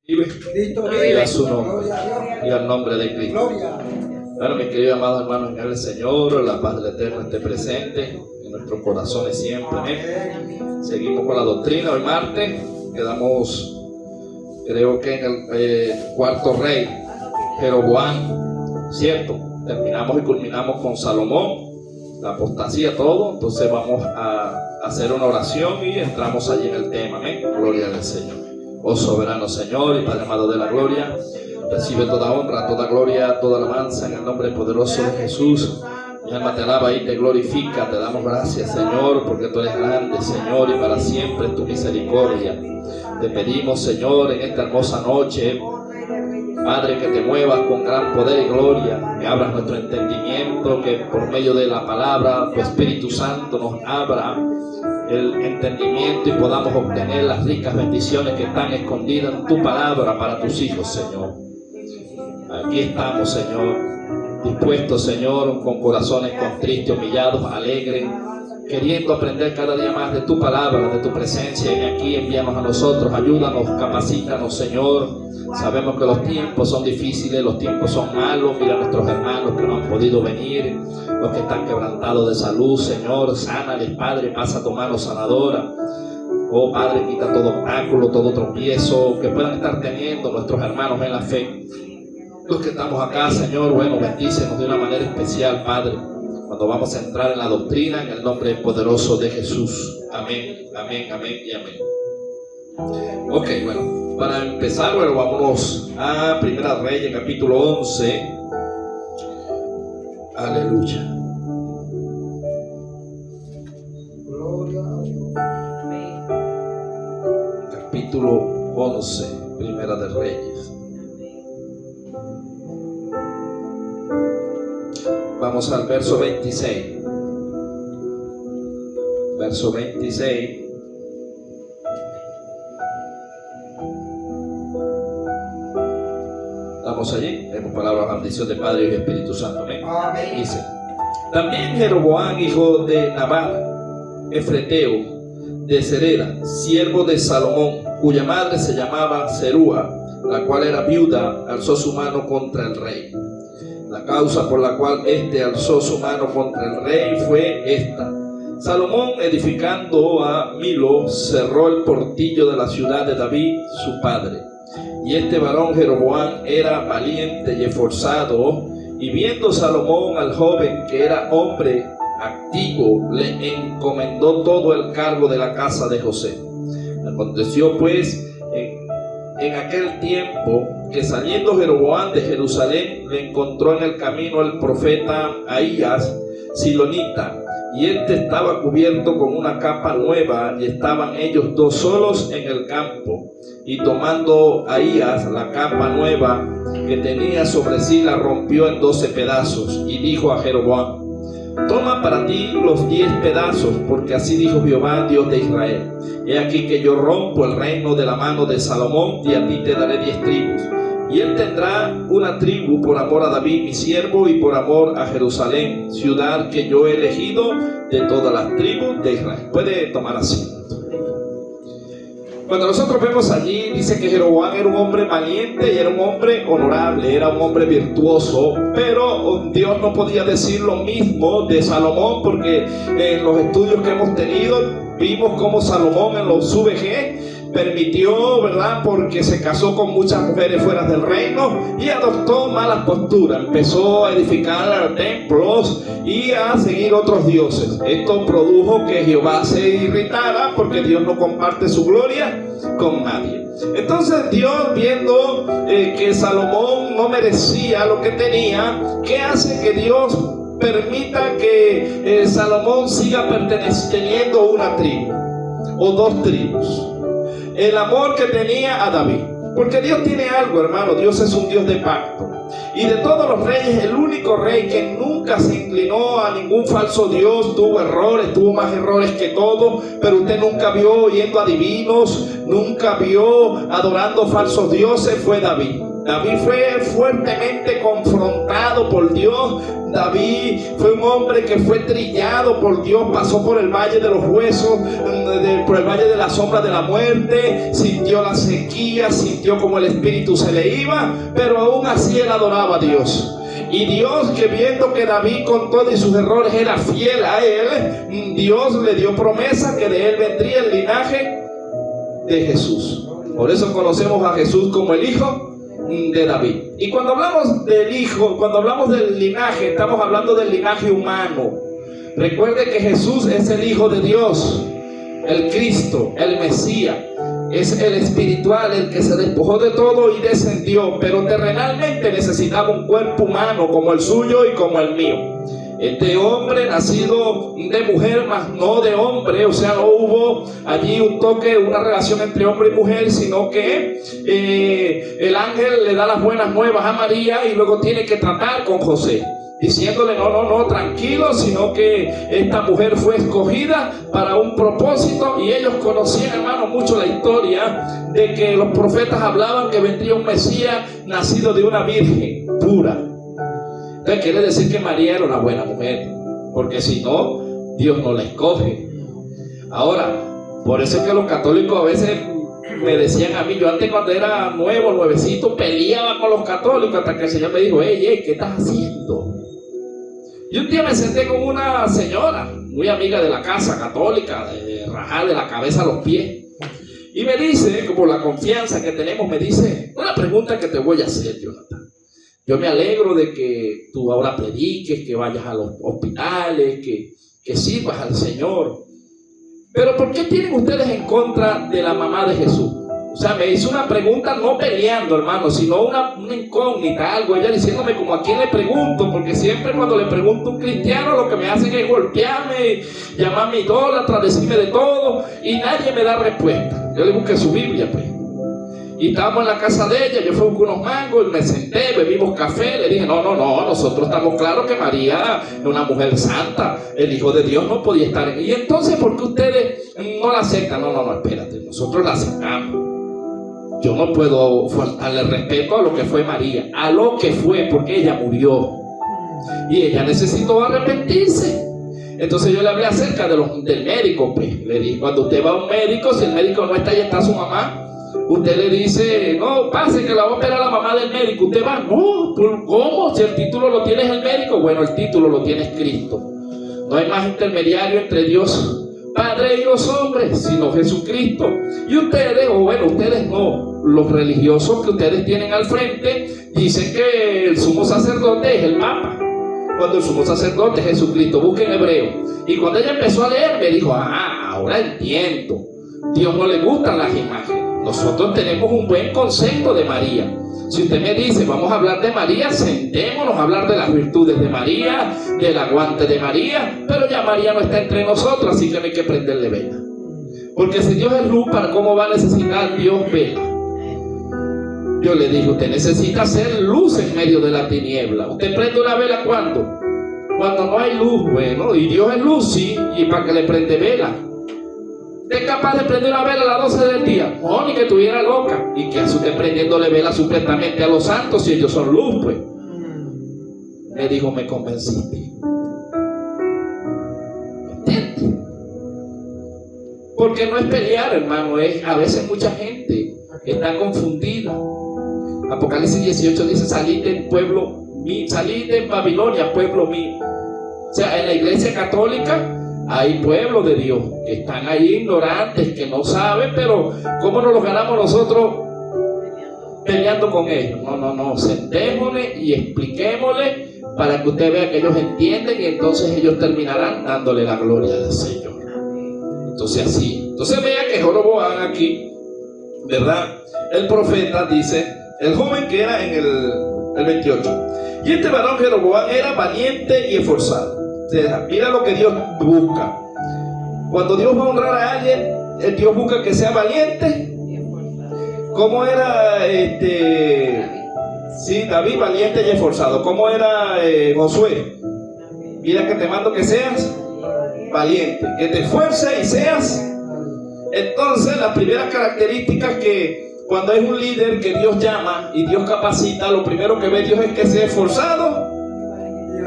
Y a su nombre y al nombre de Cristo. Bueno, mis queridos amados hermanos en el Señor, la paz del Eterno esté presente en nuestros corazones siempre. Amén. Seguimos con la doctrina. Hoy martes quedamos, creo que en el cuarto rey, Jeroboam, ¿cierto? Terminamos y culminamos con Salomón, la apostasía, todo. Entonces vamos a hacer una oración y entramos allí en el tema. Amén. Gloria al Señor. Oh soberano Señor y Padre amado de la gloria, recibe toda honra, toda gloria, toda alabanza en el nombre poderoso de Jesús. Mi alma te alaba y te glorifica. Te damos gracias, Señor, porque tú eres grande, Señor, y para siempre es tu misericordia. Te pedimos, Señor, en esta hermosa noche, Padre, que te muevas con gran poder y gloria, que abras nuestro entendimiento, que por medio de la palabra tu Espíritu Santo nos abra el entendimiento y podamos obtener las ricas bendiciones que están escondidas en tu palabra para tus hijos, Señor. Aquí estamos, Señor, dispuestos, Señor, con corazones contristos, humillados, alegres, queriendo aprender cada día más de tu palabra, de tu presencia. Y aquí envíanos a nosotros, ayúdanos, capacítanos, Señor. Sabemos que los tiempos son difíciles, los tiempos son malos. Mira a nuestros hermanos que no han podido venir, los que están quebrantados de salud, Señor, sánales, Padre, pasa tu mano sanadora. Oh Padre, quita todo obstáculo, todo tropiezo que puedan estar teniendo nuestros hermanos en la fe. Los que estamos acá, Señor, bueno, bendícenos de una manera especial, Padre, cuando vamos a entrar en la doctrina, en el nombre poderoso de Jesús. Amén, amén, amén y amén. Ok, bueno, para empezar, bueno, vámonos a Primera Reyes, capítulo 11. Aleluya. Gloria a Dios. Capítulo 11, Primera de Reyes. Vamos al verso 26. Verso 26. Estamos allí. Tenemos palabra, bendición de Padre y de Espíritu Santo. Amén. Amén. Dice: también Jeroboam, hijo de Nabat, efreteo, de Sereda, siervo de Salomón, cuya madre se llamaba Serúa, la cual era viuda, alzó su mano contra el rey. La causa por la cual éste alzó su mano contra el rey fue esta: Salomón, edificando a Milo, cerró el portillo de la ciudad de David, su padre. Y este varón Jeroboam era valiente y esforzado, y viendo Salomón al joven que era hombre activo, le encomendó todo el cargo de la casa de José. Aconteció pues en aquel tiempo que saliendo Jeroboam de Jerusalén, le encontró en el camino el profeta Ahías, silonita, y este estaba cubierto con una capa nueva, y estaban ellos dos solos en el campo. Y tomando Ahías la capa nueva que tenía sobre sí, la rompió en 12 pedazos, y dijo a Jeroboam: toma para ti los 10 pedazos, porque así dijo Jehová, Dios de Israel: he aquí que yo rompo el reino de la mano de Salomón, y a ti te daré 10 tribus. Y él tendrá una tribu por amor a David mi siervo, y por amor a Jerusalén, ciudad que yo he elegido de todas las tribus de Israel. Puede tomar asiento. Cuando nosotros vemos allí, dice que Jeroboam era un hombre valiente y era un hombre honorable, era un hombre virtuoso, pero Dios no podía decir lo mismo de Salomón, porque en los estudios que hemos tenido vimos cómo Salomón en los VG permitió, ¿verdad?, porque se casó con muchas mujeres fuera del reino y adoptó malas posturas. Empezó a edificar templos y a seguir otros dioses. Esto produjo que Jehová se irritara, porque Dios no comparte su gloria con nadie. Entonces Dios, viendo que Salomón no merecía lo que tenía, ¿qué hace? Que Dios permita que Salomón siga teniendo una tribu o 2 tribus. El amor que tenía a David, porque Dios tiene algo, hermano. Dios es un Dios de pacto, y de todos los reyes, el único rey que nunca se inclinó a ningún falso Dios. Tuvo errores, tuvo más errores que todos, pero usted nunca vio yendo a divinos, nunca vio adorando falsos dioses fue David. David fue fuertemente confrontado por Dios. David fue un hombre que fue trillado por Dios, pasó por el valle de los huesos, por el valle de la sombra de la muerte, sintió la sequía, sintió como el espíritu se le iba, pero aún así él adoraba a Dios. Y Dios, que viendo que David con todos sus errores era fiel a él, Dios le dio promesa que de él vendría el linaje de Jesús. Por eso conocemos a Jesús como el hijo de David. Y cuando hablamos del hijo, cuando hablamos del linaje, estamos hablando del linaje humano. Recuerde que Jesús es el Hijo de Dios, el Cristo, el Mesías. Es el espiritual, el que se despojó de todo y descendió, pero terrenalmente necesitaba un cuerpo humano como el suyo y como el mío. Este hombre nacido de mujer, mas no de hombre, o sea, no hubo allí un toque, una relación entre hombre y mujer, sino que el ángel le da las buenas nuevas a María y luego tiene que tratar con José, diciéndole no, tranquilo, sino que esta mujer fue escogida para un propósito. Y ellos conocían, hermano, mucho la historia de que los profetas hablaban que vendría un Mesías nacido de una virgen pura. Entonces quiere decir que María era una buena mujer, porque si no, Dios no la escoge. Ahora, por eso es que los católicos a veces me decían a mí, yo antes cuando era nuevecito, peleaba con los católicos hasta que el Señor me dijo, hey, ¿qué estás haciendo? Y un día me senté con una señora, muy amiga de la casa, católica, de rajar de la cabeza a los pies. Y me dice, como la confianza que tenemos, me dice, una pregunta que te voy a hacer, Jonathan. Yo me alegro de que tú ahora prediques, que vayas a los hospitales, que sirvas al Señor. Pero ¿por qué tienen ustedes en contra de la mamá de Jesús? O sea, me hizo una pregunta no peleando, hermano, sino una incógnita, algo. Ella diciéndome como a quién le pregunto, porque siempre cuando le pregunto a un cristiano lo que me hacen es golpearme, llamarme idólatra, decirme de todo, y nadie me da respuesta. Yo le busqué su Biblia, pues. Y estábamos en la casa de ella, yo fui con unos mangos, y me senté, bebimos café, le dije, no, nosotros estamos claros que María es una mujer santa, el Hijo de Dios no podía estar en ella. Y entonces, ¿por qué ustedes no la aceptan? No, espérate, nosotros la aceptamos. Yo no puedo faltarle respeto a lo que fue María, a lo que fue, porque ella murió. Y ella necesitó arrepentirse. Entonces yo le hablé acerca del médico, pues. Le dije, cuando usted va a un médico, si el médico no está, ahí está su mamá. Usted le dice, no, pase que la va a operar la mamá del médico. Usted va, no, ¿cómo? Si el título lo tiene el médico. Bueno, el título lo tiene Cristo. No hay más intermediario entre Dios Padre y los hombres, sino Jesucristo. Y ustedes, ustedes no, los religiosos que ustedes tienen al frente, dicen que el sumo sacerdote es el Papa, cuando el sumo sacerdote es Jesucristo. Busquen Hebreo. Y cuando ella empezó a leer, me dijo, ahora entiendo. Dios no le gustan las imágenes. Nosotros tenemos un buen concepto de María. Si usted me dice, vamos a hablar de María, sentémonos a hablar de las virtudes de María, del aguante de María, pero ya María no está entre nosotros, así que no hay que prenderle vela. Porque si Dios es luz, ¿para cómo va a necesitar Dios vela? Yo le dije, usted necesita hacer luz en medio de la tiniebla. ¿Usted prende una vela cuándo? Cuando no hay luz, bueno, y Dios es luz, sí, y para que le prende vela. ¿Usted es capaz de prender una vela a las 12 del día? No, ni que estuviera loca. ¿Y qué hace usted prendiéndole vela supuestamente a los santos si ellos son luz, pues? Me dijo, me convenciste. ¿Entiendes? Porque no es pelear, hermano, es a veces mucha gente está confundida. Apocalipsis 18 dice, salid del pueblo mío, salid de Babilonia, pueblo mío. O sea, en la iglesia católica hay pueblo de Dios que están ahí ignorantes, que no saben, pero ¿cómo nos los ganamos nosotros? Peleando con ellos. No, sentémosle y expliquémosle para que usted vea que ellos entienden y entonces ellos terminarán dándole la gloria al Señor. Entonces así. Entonces vea que Jeroboam aquí, ¿verdad? El profeta dice, el joven que era en el 28. Y este varón Jeroboam era valiente y esforzado. O sea, mira lo que Dios busca. Cuando Dios va a honrar a alguien, Dios busca que sea valiente. ¿Cómo era David, valiente y esforzado? ¿Cómo era Josué? Mira que te mando que seas valiente, que te esfuerces y seas Entonces, la primera característica es que cuando es un líder que Dios llama y Dios capacita, lo primero que ve Dios es que sea esforzado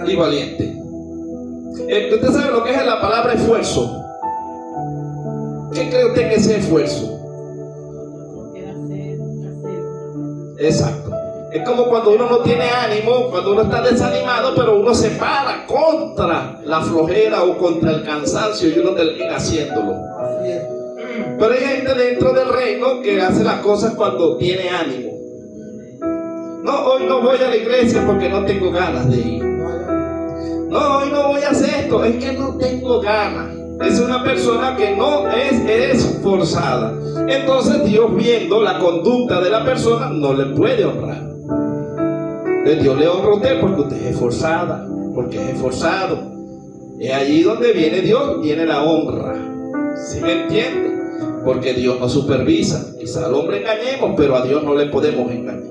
y valiente. ¿Usted sabe lo que es la palabra esfuerzo? ¿Qué cree usted que es ese esfuerzo? Exacto. Es como cuando uno no tiene ánimo, cuando uno está desanimado, pero uno se para contra la flojera o contra el cansancio y uno termina haciéndolo. Pero hay gente dentro del reino que hace las cosas cuando tiene ánimo. No, hoy no voy a la iglesia porque no tengo ganas de ir. No, hoy no voy a hacer esto, es que no tengo ganas. Es una persona que no es esforzada. Entonces Dios, viendo la conducta de la persona, no le puede honrar. Dios le honra a usted porque usted es esforzada, porque es esforzado. Es allí donde viene Dios, viene la honra. ¿Sí me entiende? Porque Dios nos supervisa. Quizá al hombre engañemos, pero a Dios no le podemos engañar.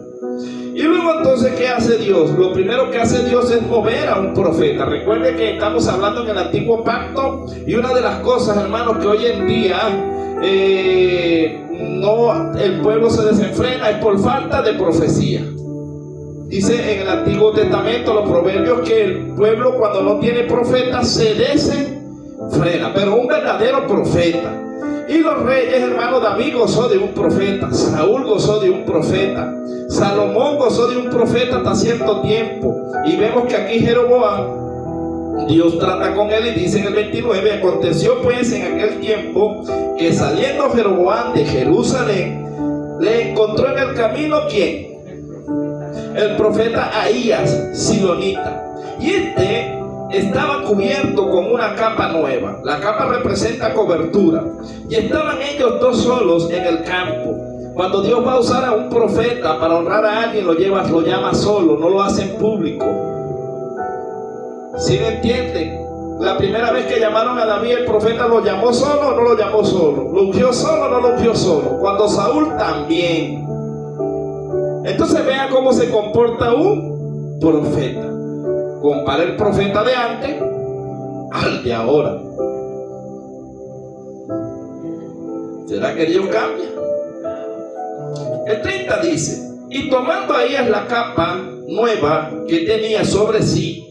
Y luego entonces, ¿qué hace Dios? Lo primero que hace Dios es mover a un profeta. Recuerde que estamos hablando en el antiguo pacto, y una de las cosas, hermanos, que hoy en día el pueblo se desenfrena es por falta de profecía. Dice en el Antiguo Testamento, los proverbios, que el pueblo cuando no tiene profeta se desenfrena, pero un verdadero profeta. Y los reyes, hermano, David gozó de un profeta, Saúl gozó de un profeta, Salomón gozó de un profeta hasta cierto tiempo. Y vemos que aquí Jeroboam, Dios trata con él y dice en el 29: aconteció pues en aquel tiempo que saliendo Jeroboam de Jerusalén, le encontró en el camino, ¿quién? El profeta Ahías, silonita. Y estaba cubierto con una capa nueva. La capa representa cobertura. Y estaban ellos dos solos en el campo. Cuando Dios va a usar a un profeta para honrar a alguien, lo llama solo, no lo hace en público. ¿Sí me entienden? La primera vez que llamaron a David, el profeta lo llamó solo o no lo llamó solo. Lo ungió solo o no lo ungió solo. Cuando Saúl también. Entonces vea cómo se comporta un profeta. Compara el profeta de antes al de ahora. ¿Será que Dios cambia? El 30 dice: y tomando Ahías la capa nueva que tenía sobre sí,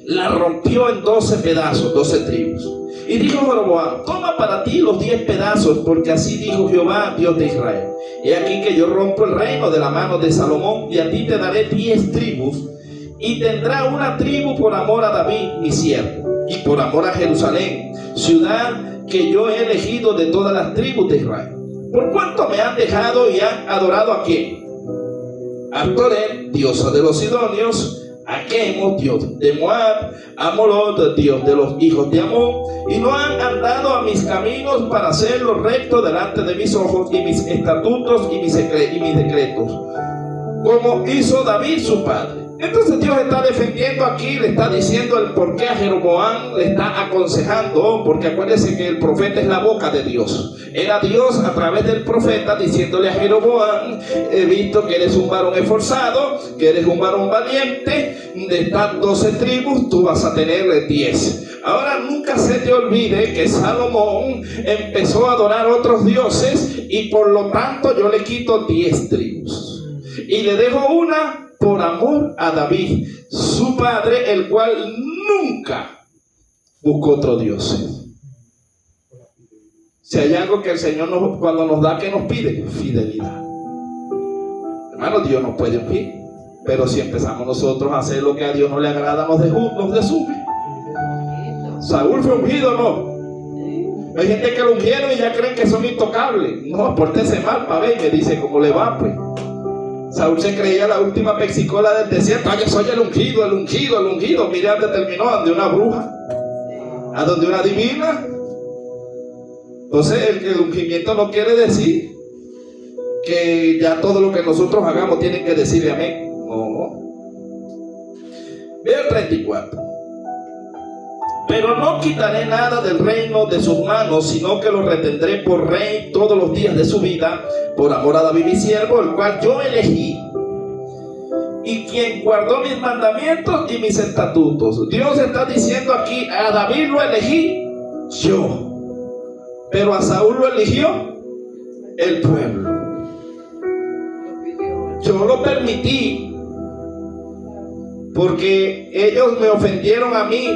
la rompió en 12 pedazos, 12 tribus. Y dijo Jeroboam: toma para ti los 10 pedazos, porque así dijo Jehová, Dios de Israel: he aquí que yo rompo el reino de la mano de Salomón, y a ti te daré 10 tribus, y tendrá una tribu por amor a David, mi siervo, y por amor a Jerusalén, ciudad que yo he elegido de todas las tribus de Israel. ¿Por cuánto me han dejado y han adorado a quién? A Torén, diosa de los sidonios, a Chemos, dios de Moab, a Molot, dios de los hijos de Amón, y no han andado a mis caminos para hacerlo recto delante de mis ojos, y mis estatutos y mis decretos, como hizo David su padre. Entonces Dios está defendiendo aquí, le está diciendo el por qué a Jeroboam, le está aconsejando, porque acuérdense que el profeta es la boca de Dios. Era Dios a través del profeta diciéndole a Jeroboam: he visto que eres un varón esforzado, que eres un varón valiente, de estas 12 tribus tú vas a tener 10. Ahora nunca se te olvide que Salomón empezó a adorar otros dioses, y por lo tanto yo le quito 10 tribus y le dejo una por amor a David, su padre, el cual nunca buscó otro dios. Si hay algo que el Señor cuando nos da, ¿qué nos pide? Fidelidad. Hermano, Dios nos puede ungir, pero si empezamos nosotros a hacer lo que a Dios no le agrada, nos desume. ¿Saúl fue ungido o no? Hay gente que lo ungieron y ya creen que son intocables. No, pórtese mal para ver, me dice cómo le va, pues. Saúl se creía la última pexicola del desierto. Yo soy el ungido, el ungido, el ungido. Mire dónde terminó, donde una bruja, a donde una divina. Entonces el ungimiento no quiere decir que ya todo lo que nosotros hagamos tienen que decirle amén. No. Vea el 34. Pero no quitaré nada del reino de sus manos, sino que lo retendré por rey todos los días de su vida, por amor a David mi siervo, el cual yo elegí, y quien guardó mis mandamientos y mis estatutos. Dios está diciendo aquí: a David lo elegí yo, pero a Saúl lo eligió el pueblo. Yo lo permití porque ellos me ofendieron a mí.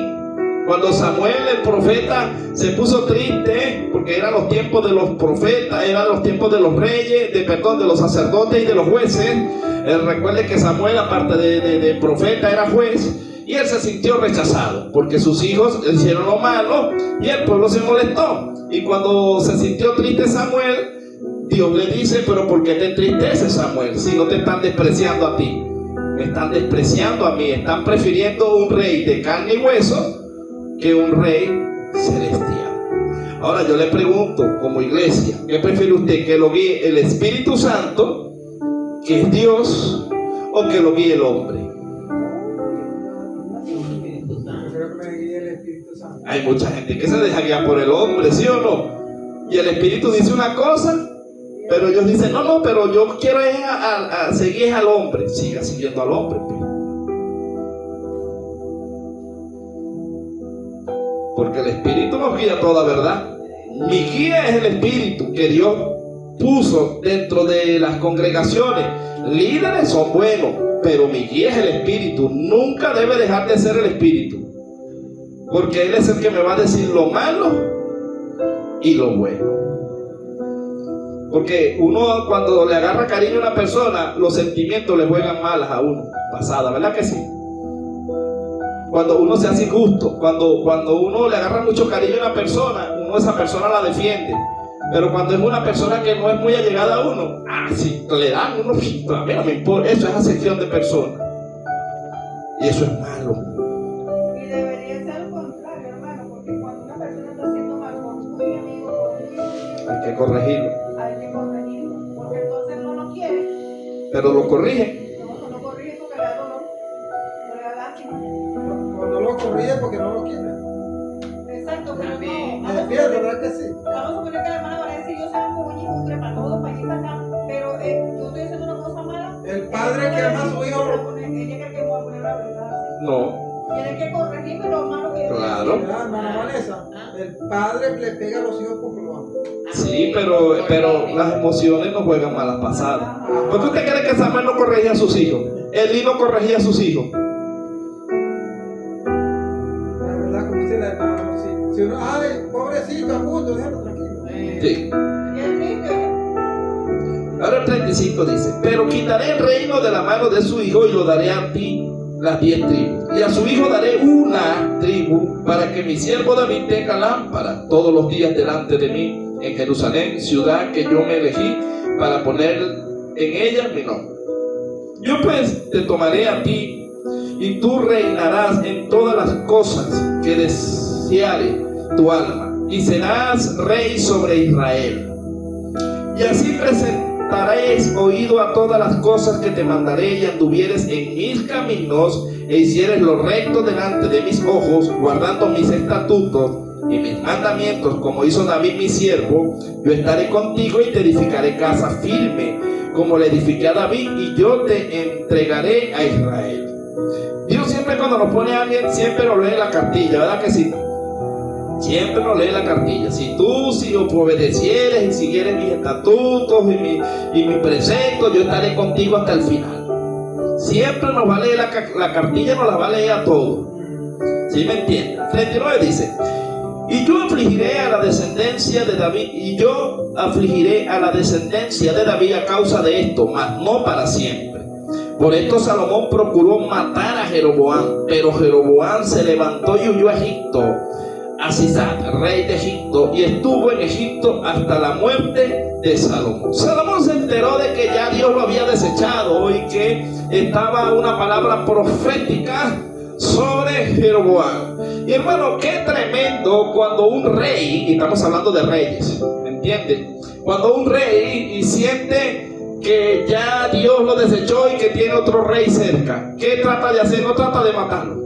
Cuando Samuel el profeta se puso triste, porque eran los tiempos de los profetas, eran los tiempos de los reyes, de los sacerdotes y de los jueces. Recuerde que Samuel, aparte de profeta, era juez, y él se sintió rechazado porque sus hijos hicieron lo malo y el pueblo se molestó. Y cuando se sintió triste Samuel, Dios le dice: pero ¿por qué te entristeces, Samuel, si no te están despreciando a ti? Me están despreciando a mí, están prefiriendo un rey de carne y hueso que un rey celestial. Ahora yo le pregunto, como iglesia, ¿qué prefiere usted? ¿Que lo guíe el Espíritu Santo, que es Dios, o que lo guíe el hombre? Hay mucha gente que se deja guiar por el hombre, ¿sí o no? Y el Espíritu dice una cosa, pero ellos dicen: no, pero yo quiero seguir al hombre. Siga siguiendo al hombre, pues. Porque el Espíritu nos guía toda verdad. Mi guía es el Espíritu que Dios puso dentro de las congregaciones. Líderes son buenos, pero mi guía es el Espíritu. Nunca debe dejar de ser el Espíritu, porque Él es el que me va a decir lo malo y lo bueno. Porque uno, cuando le agarra cariño a una persona, los sentimientos le juegan malas a uno, pasada, ¿verdad que sí? Cuando uno se hace injusto, cuando uno le agarra mucho cariño a una persona, esa persona la defiende. Pero cuando es una persona que no es muy allegada a uno, si le dan uno, a mí no me importa. Eso es acepción de persona, y eso es malo. Y debería ser al contrario, hermano, porque cuando una persona está haciendo mal con muy amigo, Hay que corregirlo. Porque entonces no lo quiere. Pero lo corrige. No lo corrige porque le da dolor, no le da lástima. Cuando lo corrige porque no lo quiere. Exacto, pero no. Me defiende, ¿verdad que sí? Vamos a suponer que la hermana va a decir: yo soy muy mugre para todo, para allí para acá. Pero yo estoy haciendo una cosa mala. El padre que ama a su hijo. Ella cree que me va a poner la verdad. No. Tiene que corregirme lo malo que yo Claro. ¿Verdad, hermana Vanessa? El padre le pega a los hijos porque lo ama. Sí, pero las emociones no juegan malas pasadas. ¿Por qué usted cree que Samuel no corregía a sus hijos? Elí no corregía a sus hijos. La verdad, como dice la hermana, si uno, ay, pobrecito, a punto, déjalo tranquilo. Sí. Y es triste. Ahora el 35 dice: pero quitaré el reino de la mano de su hijo y lo daré a ti las 10 tribus. Y a su hijo daré una tribu, para que mi siervo David tenga lámpara todos los días delante de mí en Jerusalén, ciudad que yo me elegí para poner en ella mi nombre. Yo pues te tomaré a ti, y tú reinarás en todas las cosas que deseare tu alma, y serás rey sobre Israel. Y así prestaréis oído a todas las cosas que te mandaré, y anduvieres en mis caminos, e hicieres lo recto delante de mis ojos, guardando mis estatutos y mis mandamientos, como hizo David mi siervo. Yo estaré contigo y te edificaré casa firme, como le edifiqué a David, y yo te entregaré a Israel. Dios siempre, cuando nos pone a alguien, siempre nos lee la cartilla, ¿verdad que sí? Siempre nos lee la cartilla. Si obedecieres y siguieres mis estatutos y mis preceptos, yo estaré contigo hasta el final. Siempre nos va a leer la cartilla, nos la va a leer a todos. ¿Sí me entienden? 39 dice: y yo afligiré a la descendencia de David, a causa de esto, mas no para siempre. Por esto Salomón procuró matar a Jeroboam, pero Jeroboam se levantó y huyó a Egipto, a Sisac, rey de Egipto, y estuvo en Egipto hasta la muerte de Salomón. Salomón se enteró de que ya Dios lo había desechado y que estaba una palabra profética sobre Jeroboam. Y hermano, qué tremendo cuando un rey, y estamos hablando de reyes, ¿me entienden? Cuando un rey y siente que ya Dios lo desechó y que tiene otro rey cerca, ¿qué trata de hacer? No trata de matarlo.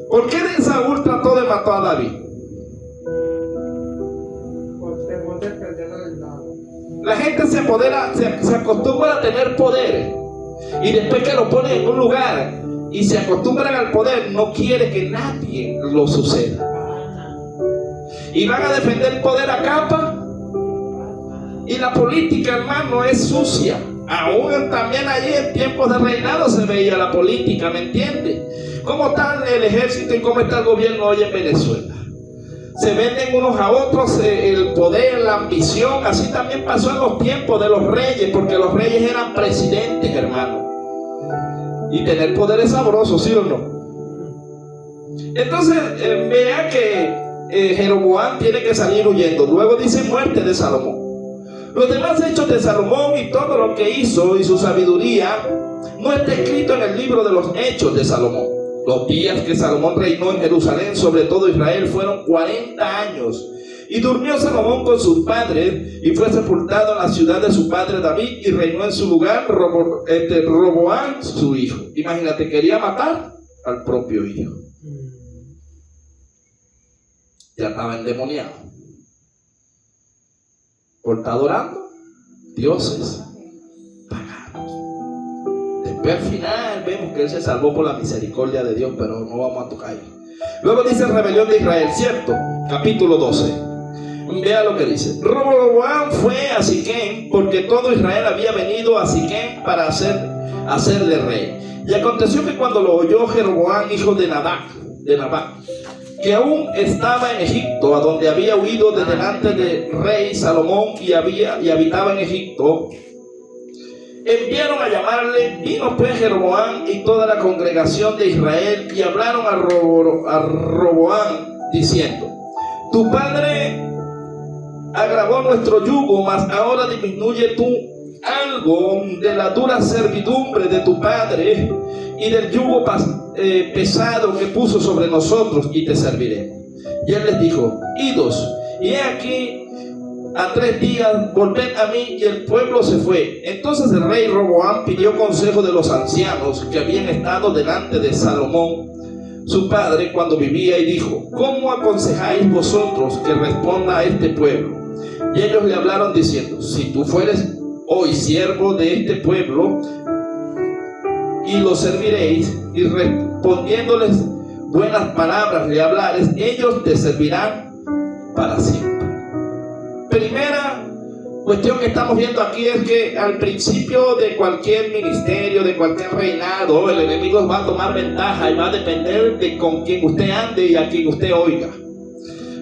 ¿Por qué Saúl trató de matar a David? La gente se acostumbra a tener poder, y después que lo ponen en un lugar y se acostumbran al poder, no quiere que nadie lo suceda, y van a defender el poder a capa Y la política, hermano, es sucia. Aún también allí en tiempos de reinado se veía la política, ¿me entiende? ¿Cómo está el ejército y cómo está el gobierno hoy en Venezuela? Se venden unos a otros el poder, la ambición. Así también pasó en los tiempos de los reyes, porque los reyes eran presidentes, hermano. Y tener poder es sabroso, ¿sí o no? Entonces, vea que Jeroboam tiene que salir huyendo. Luego dice muerte de Salomón. Los demás hechos de Salomón y todo lo que hizo y su sabiduría no está escrito en el libro de los hechos de Salomón. Los días que Salomón reinó en Jerusalén sobre todo Israel fueron 40 años. Y durmió Salomón con sus padres y fue sepultado en la ciudad de su padre David y reinó en su lugar Roboam su hijo. Imagínate, quería matar al propio hijo. Ya estaba endemoniado. Por estar adorando dioses paganos. Después al final vemos que él se salvó por la misericordia de Dios, pero no vamos a tocar ahí. Luego dice rebelión de Israel, ¿cierto? Capítulo 12. Vea lo que dice. Roboam fue a Siquem porque todo Israel había venido a Siquem para hacerle rey. Y aconteció que cuando lo oyó Jeroboam, hijo de Nabat, que aún estaba en Egipto, a donde había huido de delante del rey Salomón y habitaba en Egipto, enviaron a llamarle. Vino pues Jeroboam y toda la congregación de Israel y hablaron a Roboam diciendo: tu padre agravó nuestro yugo, mas ahora disminuye tú algo de la dura servidumbre de tu padre y del yugo pesado que puso sobre nosotros, y te serviré. Y él les dijo: idos, y he aquí a 3 días volved a mí. Y el pueblo se fue. Entonces el rey Roboam pidió consejo de los ancianos que habían estado delante de Salomón su padre cuando vivía, y dijo: ¿cómo aconsejáis vosotros que responda a este pueblo? Y ellos le hablaron diciendo: si tú fueres hoy siervo de este pueblo y lo serviréis, y respondiéndoles buenas palabras le hablares, ellos te servirán para siempre. Primera cuestión que estamos viendo aquí es que al principio de cualquier ministerio, de cualquier reinado, el enemigo va a tomar ventaja y va a depender de con quién usted ande y a quien usted oiga.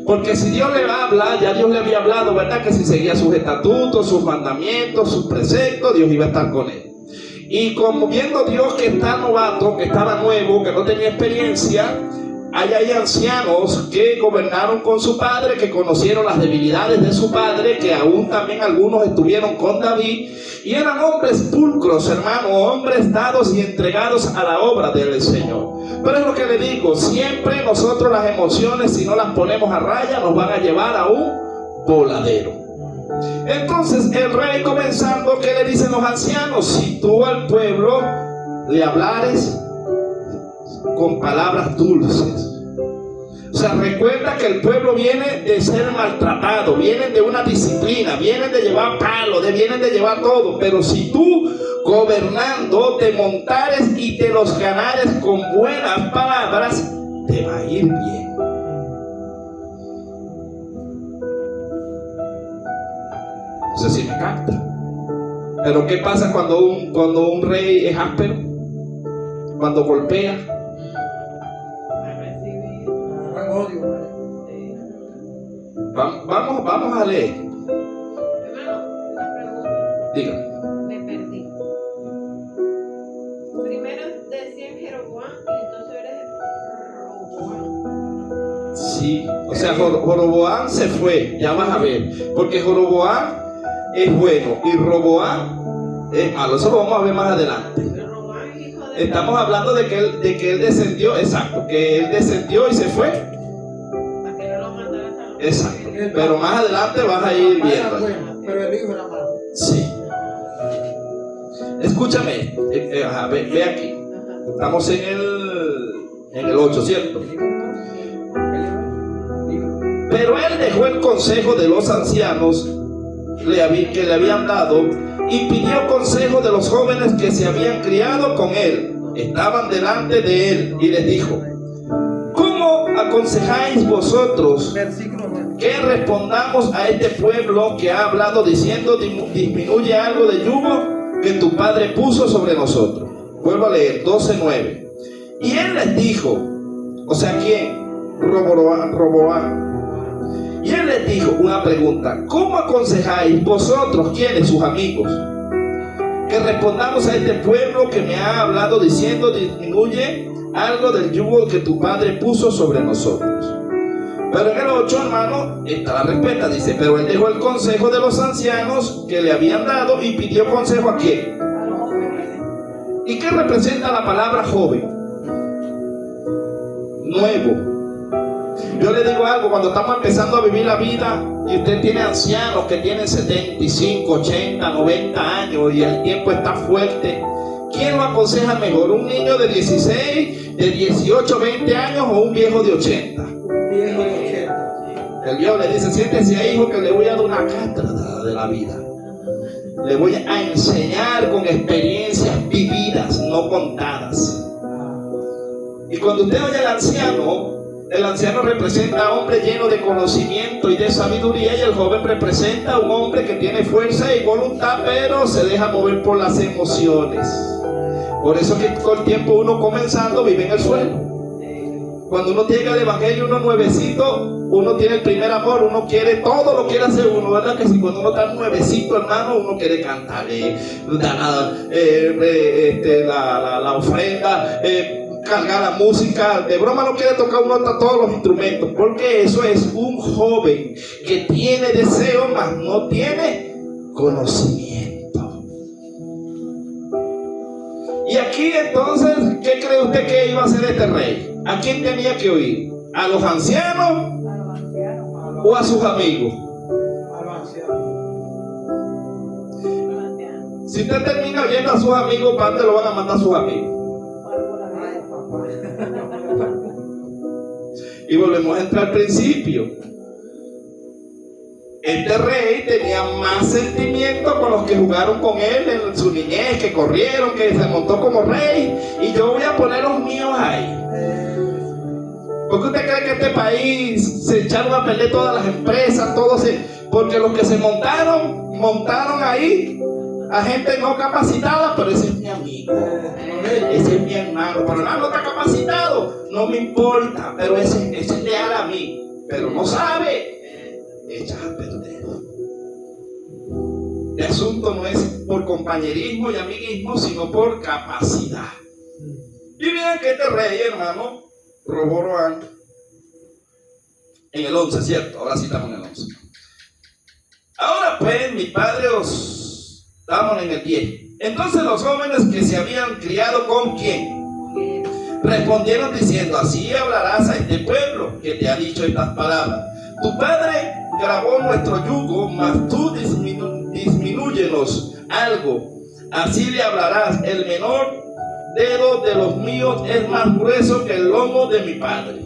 Porque si Dios le habla, ya Dios le había hablado, ¿verdad? Que si seguía sus estatutos, sus mandamientos, sus preceptos, Dios iba a estar con él. Y como viendo Dios que está novato, que estaba nuevo, que no tenía experiencia, hay ancianos que gobernaron con su padre, que conocieron las debilidades de su padre, que aún también algunos estuvieron con David, y eran hombres pulcros, hermano, hombres dados y entregados a la obra del Señor. Pero es lo que le digo, siempre nosotros las emociones, si no las ponemos a raya, nos van a llevar a un voladero. Entonces el rey, comenzando, ¿qué le dicen los ancianos? Si tú al pueblo le hablares con palabras dulces. O sea, recuerda que el pueblo viene de ser maltratado, vienen de una disciplina, vienen de llevar palo, vienen de llevar todo. Pero si tú gobernando te montares y te los ganares con buenas palabras, te va a ir bien. No sé si me capta. Pero ¿qué pasa cuando un rey es áspero? Cuando golpea. Vamos a leer. Hermano, una pregunta. Dígame. Me perdí. Primero decían Jeroboam y entonces eres Roboam. Sí, o sea, Joroboam se fue, ya vas a ver. Porque Joroboam es bueno y Roboam es malo. Eso lo vamos a ver más adelante. Roboam es hijo de Estamos hablando de que él descendió, exacto, que él descendió y se fue. para que no lo matara a Salomón. Exacto. Pero más adelante vas a ir viendo. Bueno, pero el hijo era malo. Sí. Escúchame, ve aquí. Estamos en el 8, ¿cierto? Pero él dejó el consejo de los ancianos que le habían dado y pidió consejo de los jóvenes que se habían criado con él, estaban delante de él, y les dijo: ¿cómo aconsejáis vosotros Versículo 9. ¿Qué respondamos a este pueblo que ha hablado diciendo, disminuye algo del yugo que tu padre puso sobre nosotros? Vuelvo a leer, 12:9. Y él les dijo, o sea, ¿quién? Roboam. Y él les dijo una pregunta: ¿cómo aconsejáis vosotros, quiénes, sus amigos, que respondamos a este pueblo que me ha hablado diciendo, disminuye algo del yugo que tu padre puso sobre nosotros? Pero en el 8, hermano, está la respuesta. Dice: pero él dejó el consejo de los ancianos que le habían dado y pidió consejo ¿a quién? A los jóvenes. ¿Y qué representa la palabra joven? Nuevo. Yo le digo algo: cuando estamos empezando a vivir la vida y usted tiene ancianos que tienen 75, 80, 90 años y el tiempo está fuerte, ¿quién lo aconseja mejor? ¿Un niño de 16, de 18, 20 años o un viejo de 80? Viejo de 80. El viejo le dice: siéntese ahí, hijo, que le voy a dar una cátedra de la vida. Le voy a enseñar con experiencias vividas, no contadas. Y cuando usted oye al anciano, el anciano representa a un hombre lleno de conocimiento y de sabiduría, y el joven representa a un hombre que tiene fuerza y voluntad, pero se deja mover por las emociones. Por eso que todo el tiempo uno comenzando vive en el suelo. Cuando uno llega al evangelio, uno nuevecito, uno tiene el primer amor, uno quiere, todo lo quiere hacer uno, ¿verdad? Que si cuando uno está nuevecito, hermano, uno quiere cantar, la ofrenda, cargar la música, de broma no quiere tocar uno hasta todos los instrumentos, porque eso es un joven que tiene deseo, mas no tiene conocimiento. Y aquí entonces, ¿qué cree usted que iba a hacer este rey? ¿A quién tenía que oír? ¿A los ancianos o a sus amigos? A los ancianos. Si usted termina oyendo a sus amigos, ¿para dónde lo van a mandar sus amigos? Ay, papá. Y volvemos a entrar al principio. Este rey tenía más sentimiento con los que jugaron con él en su niñez, que corrieron, que se montó como rey, y yo voy a poner los míos ahí. ¿Por qué usted cree que este país se echaron a perder todas las empresas, porque los que se montaron ahí a gente no capacitada? Pero ese es mi amigo, ese es mi hermano, pero el hermano está capacitado, no me importa, pero ese es leal a mí, pero no sabe. Echas a perder. El asunto no es por compañerismo y amiguismo, sino por capacidad. Y vean que este rey, hermano, Roboam, en el 11, ¿cierto? Ahora sí estamos en el 11. Ahora pues, mi padre estamos en el 10. Entonces los jóvenes que se habían criado ¿con quién? Respondieron diciendo: así hablarás a este pueblo que te ha dicho estas palabras. Tu padre grabó nuestro yugo, mas tú disminúyenos algo. Así le hablarás: el menor dedo de los míos es más grueso que el lomo de mi padre.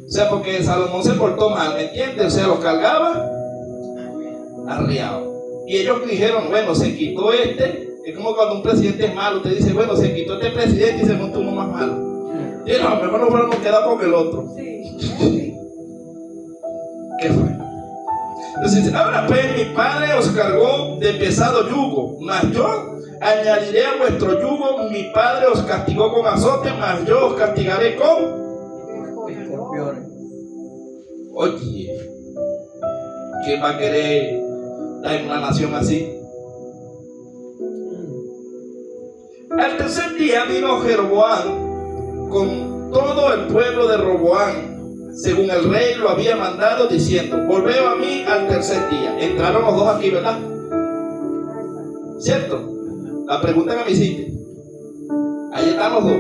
O sea, porque Salomón se portó mal, ¿me entiendes? O sea, los cargaba arriados. Y ellos dijeron: bueno, se quitó este. Es como cuando un presidente es malo, usted dice: bueno, se quitó este presidente y se montó uno más malo. Y no, mejor no fuéramos quedado con el otro. ¿Qué fue? Entonces dice: ahora pues mi padre os cargó de pesado yugo, mas yo añadiré a vuestro yugo. Mi padre os castigó con azote, mas yo os castigaré con Escorpiones. Oye, ¿quién va a querer estar en una nación así? Al tercer día vino Jeroboam con todo el pueblo de Roboam, según el rey lo había mandado, diciendo: volveo a mí al tercer día. Entraron los dos aquí, ¿verdad? ¿Cierto? La pregunta que me hiciste. Ahí están los dos.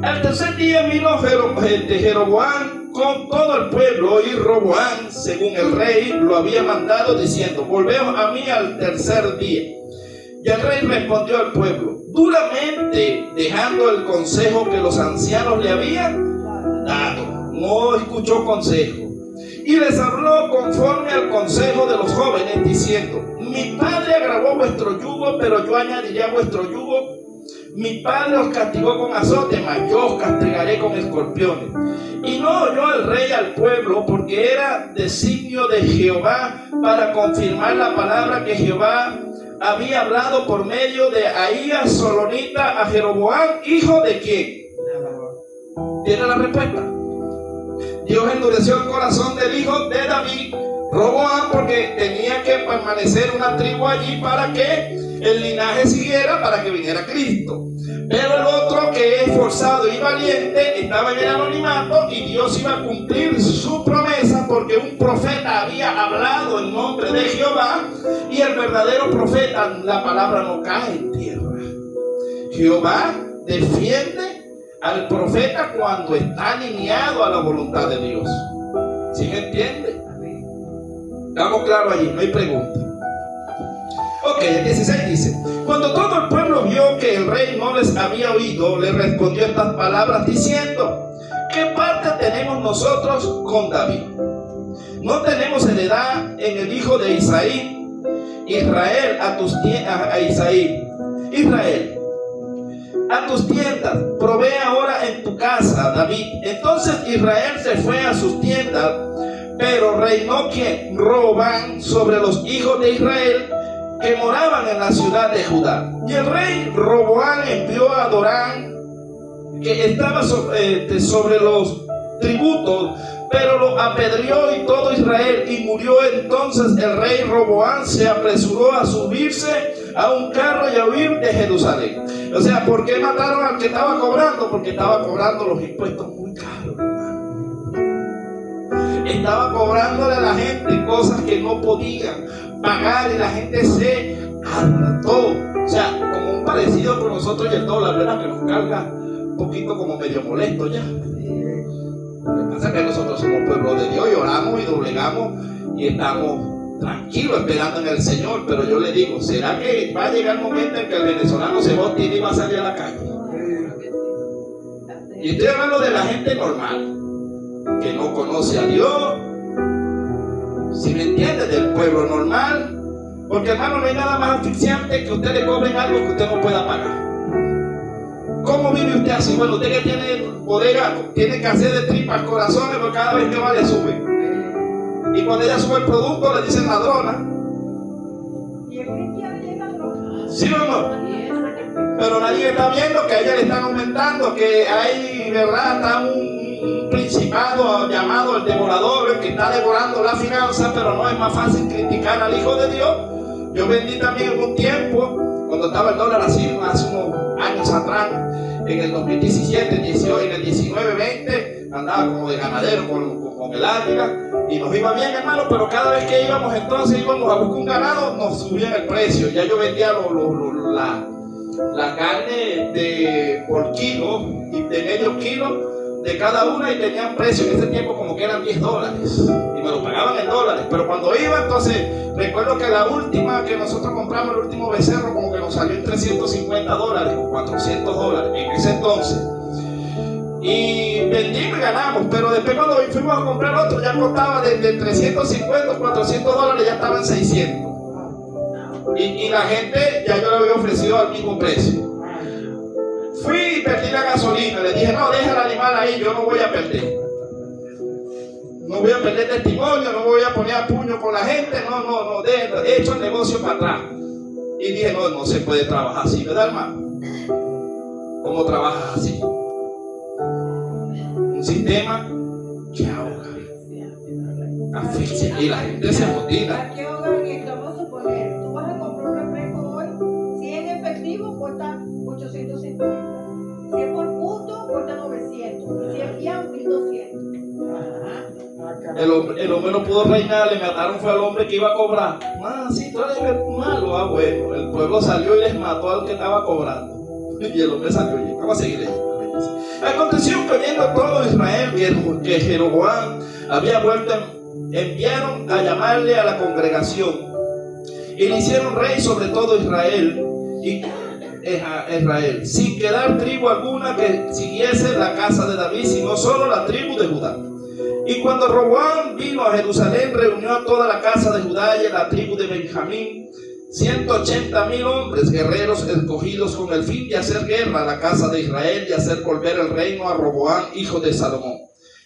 Al tercer día vino Jeroboam con todo el pueblo, y Roboam, según el rey lo había mandado, diciendo: volveo a mí al tercer día. Y el rey respondió al pueblo duramente, dejando el consejo que los ancianos le habían dado. No escuchó consejo. Y les habló conforme al consejo de los jóvenes, diciendo: mi padre agravó vuestro yugo, pero yo añadiré a vuestro yugo. mi padre os castigó con azote, mas yo os castigaré con escorpiones. Y no oyó el rey al pueblo, porque era designio de Jehová para confirmar la palabra que Jehová había hablado por medio de Ahías Solonita a Jeroboam, hijo de quién. ¿Tiene la respuesta? Dios endureció el corazón del hijo de David, Roboam, porque tenía que permanecer una tribu allí para que el linaje siguiera, para que viniera Cristo. Pero el otro, que es forzado y valiente, estaba en el anonimato, y Dios iba a cumplir su promesa, porque un profeta había hablado en nombre de Jehová, y el verdadero profeta, la palabra no cae en tierra. Jehová defiende al profeta cuando está alineado a la voluntad de Dios. ¿Sí me entiende? Estamos claros allí, no hay pregunta. Ok, el 16 dice: cuando todo el pueblo vio que el rey no les había oído, le respondió estas palabras diciendo: ¿qué parte tenemos nosotros con David? ¿No tenemos heredad en el hijo de Isaí? Israel, a tus tiendas, provee ahora en tu casa, David. Entonces Israel se fue a sus tiendas, pero reinó ¿quién? Roboam sobre los hijos de Israel que moraban en la ciudad de Judá. Y el rey Roboam envió a Adorán, que estaba sobre los tributos, pero lo apedreó y todo Israel, y murió. Entonces el rey Roboam se apresuró a subirse a un carro y a huir de Jerusalén. O sea, ¿por qué mataron al que estaba cobrando? Porque estaba cobrando los impuestos muy caros, hermano. Estaba cobrándole a la gente cosas que no podían pagar, y la gente se hartó. O sea, como un parecido con nosotros y el dólar, ¿verdad? Que nos carga un poquito como medio molesto ya. Lo que pasa es que nosotros somos pueblo de Dios y oramos y doblegamos y estamos tranquilos esperando en el Señor. Pero yo le digo, ¿será que va a llegar el momento en que el venezolano se bote y va a salir a la calle? Y estoy hablando de la gente normal, que no conoce a Dios. Si me entiende, del pueblo normal. Porque, hermano, no hay nada más asfixiante que usted le cobren algo que usted no pueda pagar. ¿Cómo vive usted así? Bueno, usted que tiene bodega, tiene que hacer de tripas corazones, porque cada vez que va le sube. Y cuando ella sube el producto le dicen ladrona. ¿Y el cristiano es ladrona? ¿Sí o no? Pero nadie está viendo que a ella le están aumentando, que hay, ¿verdad? Está un principado llamado el devorador, el que está devorando la finanza. Pero no es más fácil criticar al Hijo de Dios. Yo vendí también en un tiempo, cuando estaba el dólar así, hace unos años atrás, en el 2017, 18, en el 19, 20, andaba como de ganadero con el águila, y nos iba bien, hermano. Pero cada vez que íbamos a buscar un ganado, nos subían el precio. Ya yo vendía la carne por kilo y de medio kilo de cada una, y tenían precio en ese tiempo como que eran $10 y me lo pagaban en dólares. Pero cuando iba, entonces recuerdo que la última que nosotros compramos, el último becerro, como que nos salió en $350 o $400 en ese entonces, y vendimos y ganamos. Pero después cuando fuimos a comprar otro, ya costaba de 350 o $400, ya estaba en 600, y la gente ya yo le había ofrecido al mismo precio. Fui y perdí la gasolina. Le dije: no, deja el animal ahí, yo no voy a perder. No voy a perder testimonio, no voy a poner a puño con la gente. No, he hecho el negocio para atrás. Y dije: no se puede trabajar así, ¿verdad, hermano? ¿Cómo trabajas así? Un sistema que ahoga, asfixia, y la gente se motiva. ¿A qué hogar es? Vamos a suponer, tú vas a comprar un refresco hoy, si es en efectivo cuesta 850, si es por punto cuesta 900, si es fiado 1200. El hombre no pudo reinar, le mataron fue al hombre que iba a cobrar. Sí, tú eres malo. Bueno, el pueblo salió y les mató al que estaba cobrando, y el hombre salió y vamos a seguir ahí. Aconteció que viendo todo Israel que Jeroboam había vuelto, enviaron a llamarle a la congregación y le hicieron rey sobre todo Israel, sin quedar tribu alguna que siguiese la casa de David, sino solo la tribu de Judá. Y cuando Roboam vino a Jerusalén, reunió a toda la casa de Judá y a la tribu de Benjamín, 180,000 hombres guerreros escogidos con el fin de hacer guerra a la casa de Israel y hacer volver el reino a Roboam, hijo de Salomón.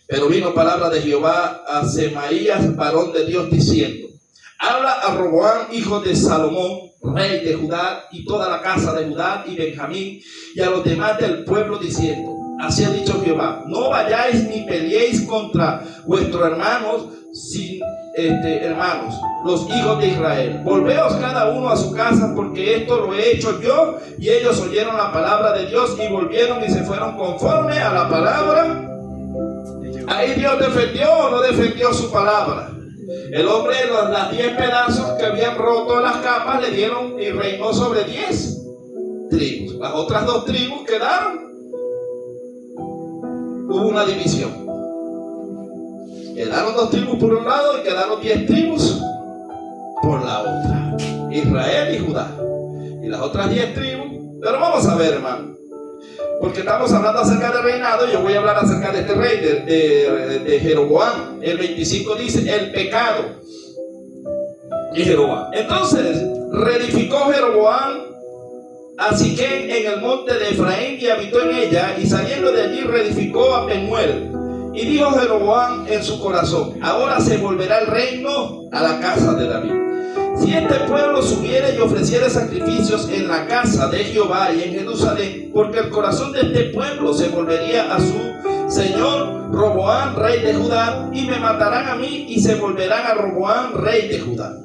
Pero vino palabra de Jehová a Semaías, varón de Dios, diciendo: habla a Roboam, hijo de Salomón, rey de Judá, y toda la casa de Judá y Benjamín, y a los demás del pueblo, diciendo: así ha dicho Jehová, no vayáis ni peleéis contra vuestros hermanos, hermanos, los hijos de Israel. Volveos cada uno a su casa, porque esto lo he hecho yo. Y ellos oyeron la palabra de Dios y volvieron y se fueron conforme a la palabra. Ahí Dios defendió o no defendió su palabra. El hombre, las 10 pedazos que habían roto las capas, le dieron y reinó sobre 10 tribus. Las otras 2 tribus quedaron. Hubo una división. Quedaron 2 tribus por un lado y quedaron 10 tribus por la otra. Israel y Judá. Y las otras 10 tribus. Pero vamos a ver, hermano. Porque estamos hablando acerca del reinado. Yo voy a hablar acerca de este rey, de Jeroboam. El 25 dice: el pecado de Jeroboam. Entonces, reedificó Jeroboam a Siquem en el monte de Efraín y habitó en ella. Y saliendo de allí reedificó a Penuel. Y dijo Jeroboam en su corazón: ahora se volverá el reino a la casa de David. Si este pueblo subiere y ofreciere sacrificios en la casa de Jehová y en Jerusalén, porque el corazón de este pueblo se volvería a su señor Roboam, rey de Judá, y me matarán a mí y se volverán a Roboam, rey de Judá.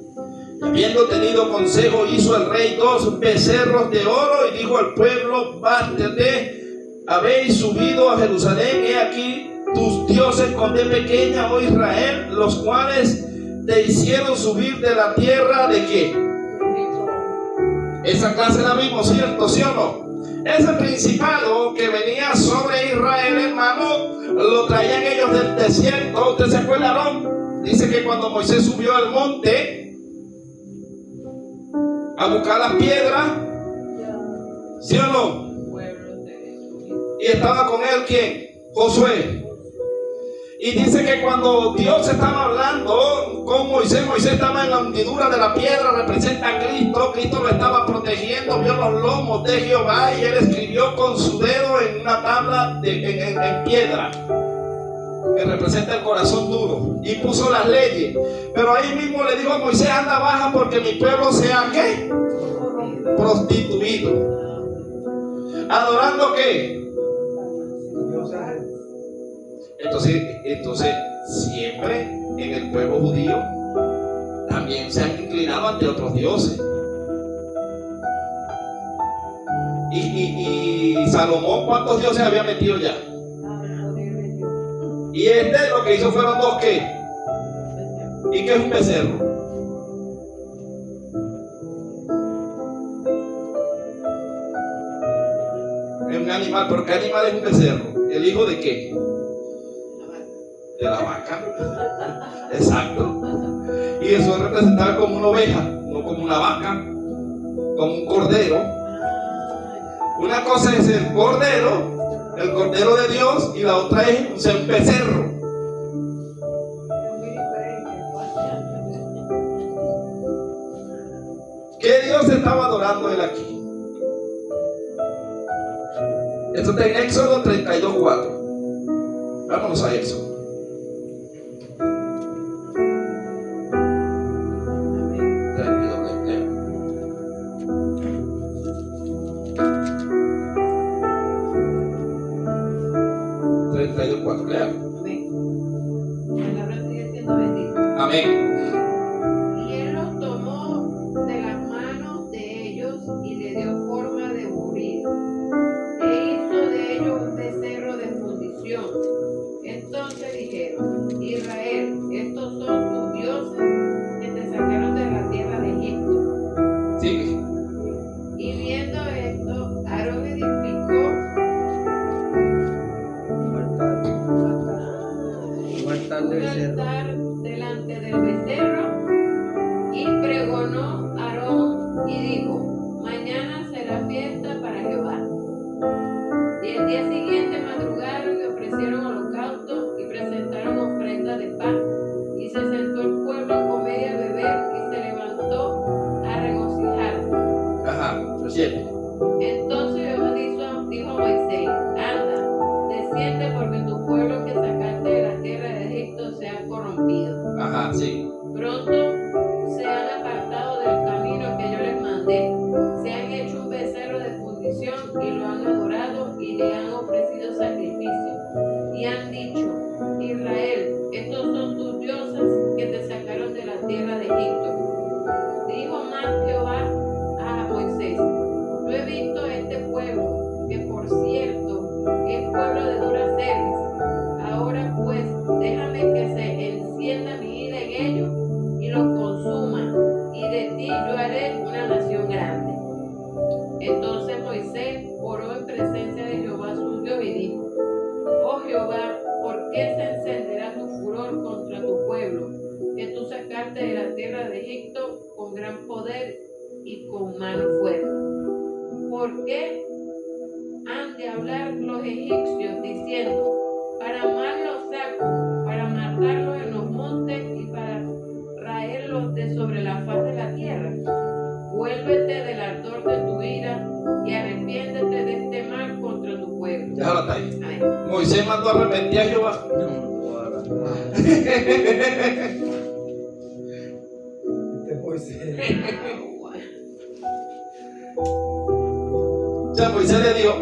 Y habiendo tenido consejo, hizo el rey 2 becerros de oro y dijo al pueblo: bástate, habéis subido a Jerusalén, he aquí tus dioses con D pequeña, oh Israel, los cuales te hicieron subir de la tierra de qué. Esa clase la vimos, ¿cierto? ¿Sí o no? Ese principado que venía sobre Israel, hermano, lo traían ellos del desierto. ¿Usted se acuerdan? Dice que cuando Moisés subió al monte a buscar las piedras, ¿sí o no? Y estaba con él ¿quién? Josué. Y dice que cuando Dios estaba hablando con Moisés, Moisés estaba en la hundidura de la piedra, representa a Cristo. Cristo lo estaba protegiendo, vio los lomos de Jehová y él escribió con su dedo en una tabla en piedra, que representa el corazón duro, y puso las leyes. Pero ahí mismo le dijo a Moisés: anda, baja, porque mi pueblo sea ¿qué? Prostituido. ¿Adorando qué? Entonces, siempre en el pueblo judío también se han inclinado ante otros dioses. Y Salomón, ¿cuántos dioses había metido ya? Y lo que hizo fueron 2 ¿qué? ¿Y qué es un becerro? Es un animal, pero ¿qué animal es un becerro? ¿El hijo de qué? De la vaca. Exacto. Y eso es representado como una oveja, no como una vaca, como un cordero. Una cosa es el cordero de Dios, y la otra es un becerro. ¿Qué Dios estaba adorando él aquí? Esto está en Éxodo 32:4. Vámonos a Éxodo. Amén. Y él los tomó de las manos de ellos y le dio forma de buril, e hizo de ellos un becerro de fundición. Entonces dijeron: Israel, estos son tus dioses que te sacaron de la tierra de Egipto. Sigue. Y viendo esto, Aarón edificó un altar delante del becerro, y pregonó Aarón y dijo: mañana será fiesta para Jehová. Y el día siguiente madrugaron y ofrecieron holocaustos y presentaron ofrendas de pan, y se sentó el pueblo a comer y a beber, y se levantó a regocijarse y lo han adorado y le han ofrecido sacrificios. Y han dicho: Israel, estos son tus dioses que te sacaron de la tierra de Egipto. Dijo más Jehová a Moisés: yo he visto a este pueblo, que por cierto es pueblo de dura cerviz. Ahora pues, déjame que se encienda mi ira en ellos y los consuma, y de ti yo haré una nación grande. Entonces Moisés oró en presencia de Jehová su Dios y dijo: oh Jehová, ¿por qué se encenderá tu furor contra tu pueblo, que tú sacaste de la tierra de Egipto con gran poder y con mano fuerte? ¿Por qué han de hablar los egipcios diciendo: para amar los saco, para matarlos en los montes y para raerlos de sobre la faz de la tierra? Vuélvete del ardor de tu ira y arrepiéntete de este mal contra tu pueblo. Déjalo hasta ahí. Amén. Moisés mandó a arrepentir a Jehová. O sea, Moisés le dijo: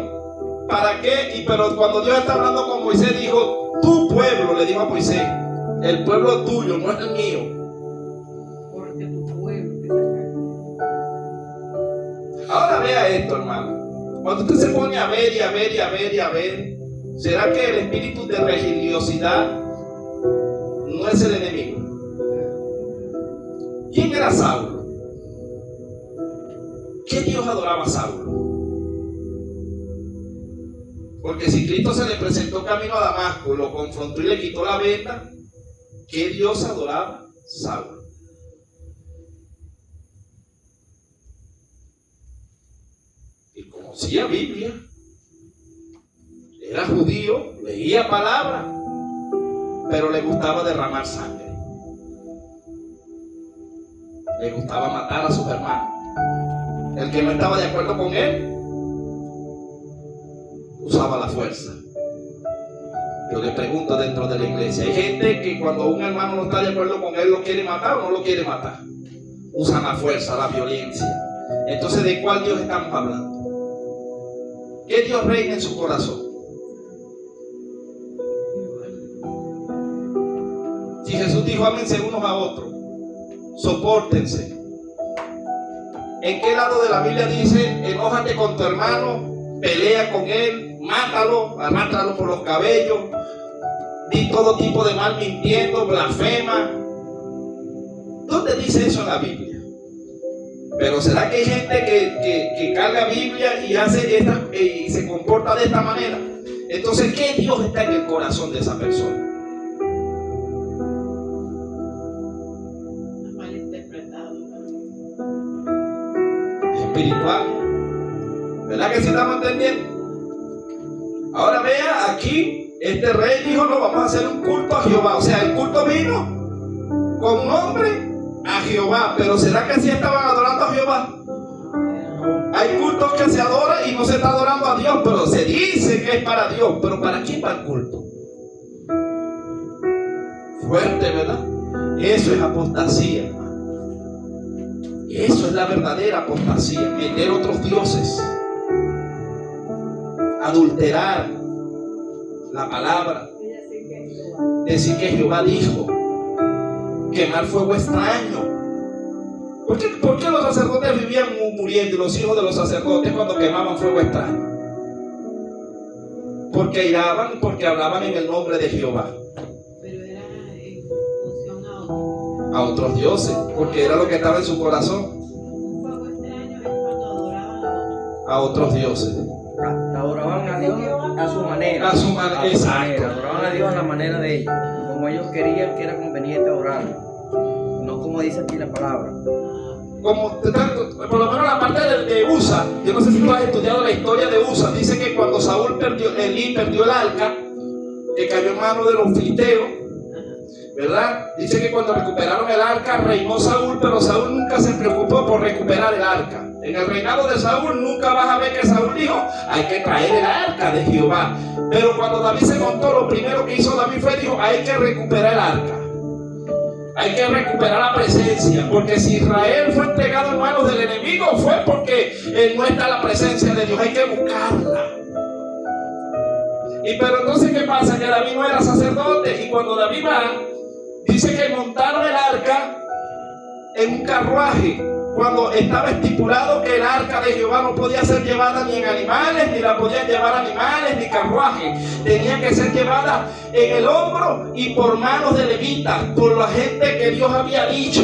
¿para qué? Pero cuando Dios está hablando con Moisés, dijo: tu pueblo, le dijo a Moisés, el pueblo tuyo, no es el mío. Porque tu pueblo te sacaron. Ahora vea esto, hermano. Cuando usted se pone a ver y a ver y a ver y a ver, ¿será que el espíritu de religiosidad no es el enemigo? ¿Quién era Saulo? ¿Qué Dios adoraba a Saulo? Porque si Cristo se le presentó camino a Damasco y lo confrontó y le quitó la venda, ¿qué Dios adoraba? Saulo. Y conocía Biblia, era judío, leía palabra, pero le gustaba derramar sangre. Le gustaba matar a sus hermanos. El que no estaba de acuerdo con él usaba la fuerza. Yo le pregunto dentro de la iglesia, hay gente que cuando un hermano no está de acuerdo con él, ¿lo quiere matar o no lo quiere matar? Usan la fuerza, la violencia. Entonces, ¿de cuál Dios estamos hablando? ¿Qué Dios reina en su corazón? Si Jesús dijo: ámense unos a otros, sopórtense. ¿En qué lado de la Biblia dice: enójate con tu hermano, pelea con él, mátalo, arrástralo por los cabellos, di todo tipo de mal mintiendo, blasfema? ¿Dónde dice eso en la Biblia? Pero ¿será que hay gente que carga Biblia y hace y se comporta de esta manera? Entonces, ¿qué Dios está en el corazón de esa persona? Malinterpretado. Espiritual. ¿Verdad que sí estamos entendiendo? Ahora vea, aquí este rey dijo: no, vamos a hacer un culto a Jehová. O sea, el culto vino con nombre a Jehová. Pero ¿será que sí estaban adorando a Jehová? Hay cultos que se adoran y no se está adorando a Dios, pero se dice que es para Dios. Pero ¿para quién va el culto? Fuerte, ¿verdad? Eso es apostasía, hermano. Eso es la verdadera apostasía. Meter otros dioses, adulterar la palabra, decir que Jehová dijo, quemar fuego extraño. ¿Por qué los sacerdotes vivían muriendo y los hijos de los sacerdotes cuando quemaban fuego extraño? Porque iraban, porque hablaban en el nombre de Jehová. Pero era en función a otros dioses, porque era lo que estaba en su corazón. un fuego extraño es cuando adoraban a otros dioses. Adoraban a Dios a su manera. A su manera, exacto. Adoraban a Dios a la manera de ellos, como ellos querían que era conveniente adorarlo, no como dice aquí la palabra. Como por lo menos la parte de Usa, yo no sé si tú has estudiado la historia de Usa, dice que cuando Saúl perdió el arca, que cayó en manos de los filisteos, ¿verdad? Dice que cuando recuperaron el arca reinó Saúl, pero Saúl nunca se preocupó por recuperar el arca. En el reinado de Saúl nunca vas a ver que Saúl dijo: hay que traer el arca de Jehová. Pero cuando David se montó, lo primero que hizo David fue: dijo, hay que recuperar el arca. Hay que recuperar la presencia, porque si Israel fue entregado en manos del enemigo fue porque no está la presencia de Dios. Hay que buscarla. Y pero entonces, ¿qué pasa? Que David no era sacerdote, y cuando David va, dice que montaron el arca en un carruaje, cuando estaba estipulado que el arca de Jehová no podía ser llevada ni en animales, ni la podían llevar animales, ni carruajes. Tenía que ser llevada en el hombro y por manos de levitas, por la gente que Dios había dicho.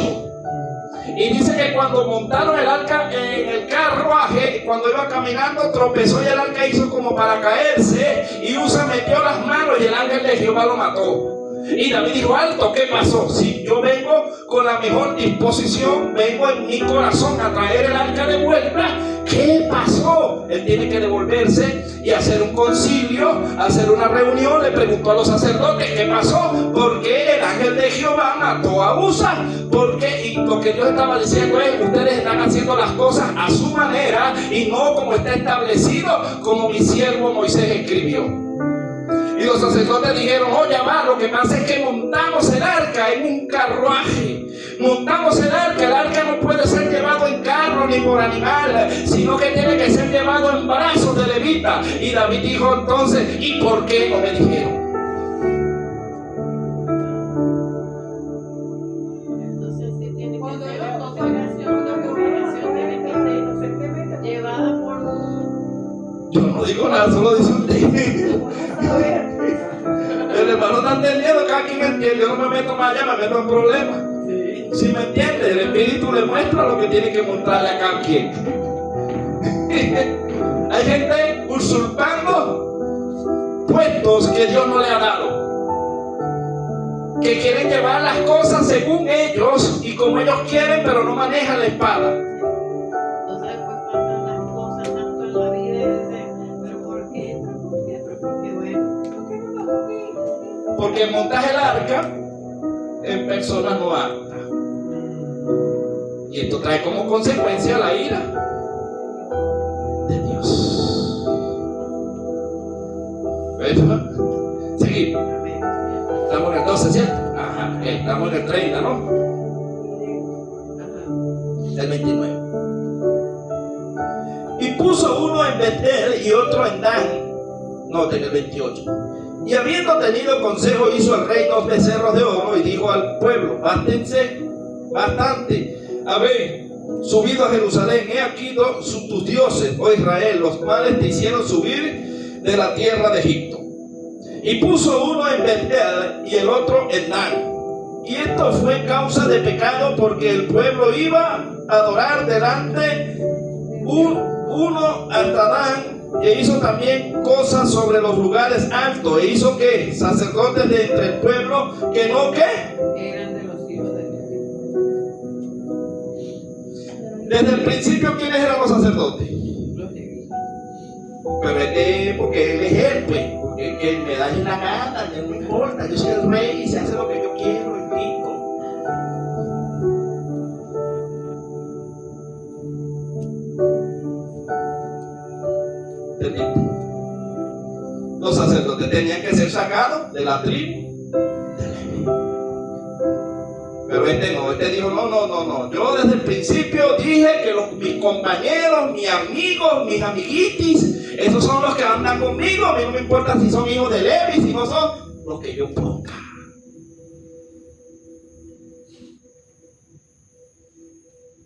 Y dice que cuando montaron el arca en el carruaje, cuando iba caminando, tropezó y el arca hizo como para caerse, y Usa metió las manos y el ángel de Jehová lo mató. Y David dijo: alto, ¿qué pasó? Si yo vengo con la mejor disposición, vengo en mi corazón a traer el arca de vuelta, ¿qué pasó? Él tiene que devolverse y hacer un concilio, hacer una reunión. Le preguntó a los sacerdotes: ¿qué pasó? ¿Por qué el ángel de Jehová mató a Usa? Porque, y lo que Dios estaba diciendo es: ustedes están haciendo las cosas a su manera y no como está establecido, como mi siervo Moisés escribió. Y los sacerdotes dijeron: oye, va, lo que pasa es que montamos el arca en un carruaje. Montamos el arca no puede ser llevado en carro ni por animal, sino que tiene que ser llevado en brazos de levita. Y David dijo entonces: ¿y por qué no me dijeron? Entonces sí tiene que ser la operación tiene que ser llevada por un... Yo no digo nada, solo dice usted. El hermano está entendiendo, cada quien me entiende. Yo no me meto más allá, me meto en problemas. Si me entiende, el Espíritu le muestra lo que tiene que mostrarle a cada quien. Hay gente usurpando puestos que Dios no le ha dado, que quieren llevar las cosas según ellos y como ellos quieren, pero no manejan la espada. Entonces después faltan las cosas tanto en la vida y dicen: ¿pero por qué? Porque bueno, Porque montas el arca en personas no aptas. Y esto trae como consecuencia la ira de Dios. ¿Verdad? Seguimos. Estamos en el 12, ¿cierto? Ajá. Estamos en el 30, ¿no? El 29. Y puso uno en Betel y otro en Dan. No, en el 28. Y habiendo tenido consejo, hizo el rey 2 becerros de oro y dijo al pueblo: bástense bastante, habéis subido a Jerusalén, he aquí tus dioses, oh Israel, los cuales te hicieron subir de la tierra de Egipto. Y puso uno en Betel y el otro en Dan. Y esto fue causa de pecado, porque el pueblo iba a adorar delante uno hasta Dan. E hizo también cosas sobre los lugares altos. E hizo que sacerdotes de entre el pueblo que no eran de los hijos de Leví. Desde el principio, ¿quiénes eran los sacerdotes? Los levitas. Pero porque él es él, pues, porque que me da la gana, que no importa, yo soy el rey y se hace lo que yo quiero y listo. Los sacerdotes tenían que ser sacados de la tribu de Leví. Pero este dijo: no. Yo desde el principio dije que mis compañeros, mis amigos, mis amiguitis, esos son los que andan conmigo. A mí no me importa si son hijos de Leví, si no son los que yo ponga.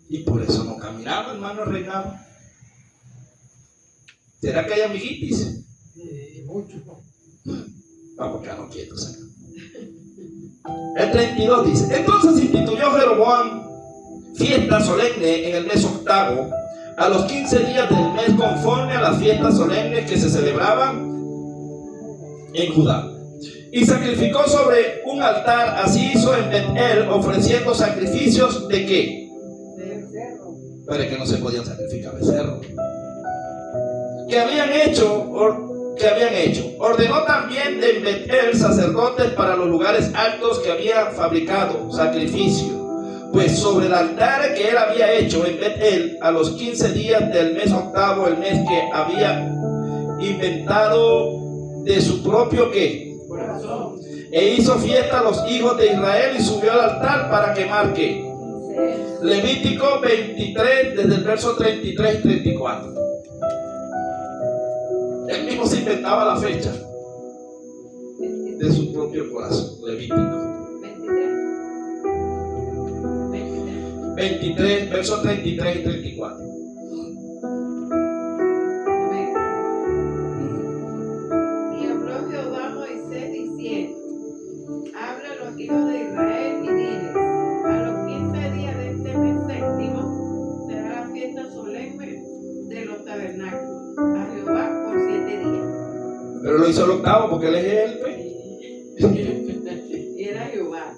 Y por eso no caminaba, hermano, reinado. ¿Será que hay amiguitis? Mucho. Vamos, que no quiero sacar. El 32 dice: entonces instituyó Jeroboam fiesta solemne en el mes octavo, a los 15 días del mes, conforme a las fiestas solemnes que se celebraban en Judá. Y sacrificó sobre un altar, así hizo en Betel, ofreciendo sacrificios de ¿qué? Pero es que no se podían sacrificar becerros. ¿Qué habían hecho? Ordenó también en Betel sacerdotes para los lugares altos que había fabricado sacrificio. Pues sobre el altar que él había hecho en Betel, a los 15 días del mes octavo, el mes que había inventado de su propio ¿qué? Corazón. E hizo fiesta a los hijos de Israel y subió al altar para quemar ¿qué? Levítico 23, desde el verso 33 y 34. Él mismo se inventaba la fecha de su propio corazón. Levítico 23, versos 33 y 34. Y habló Jehová a Moisés diciendo: habla a los hijos de Israel y diles: a los 15 días de este mes séptimo será la fiesta solemne de los tabernáculos a Jehová por 7 días. Pero lo hizo el octavo porque él es el pe. Y era Jehová.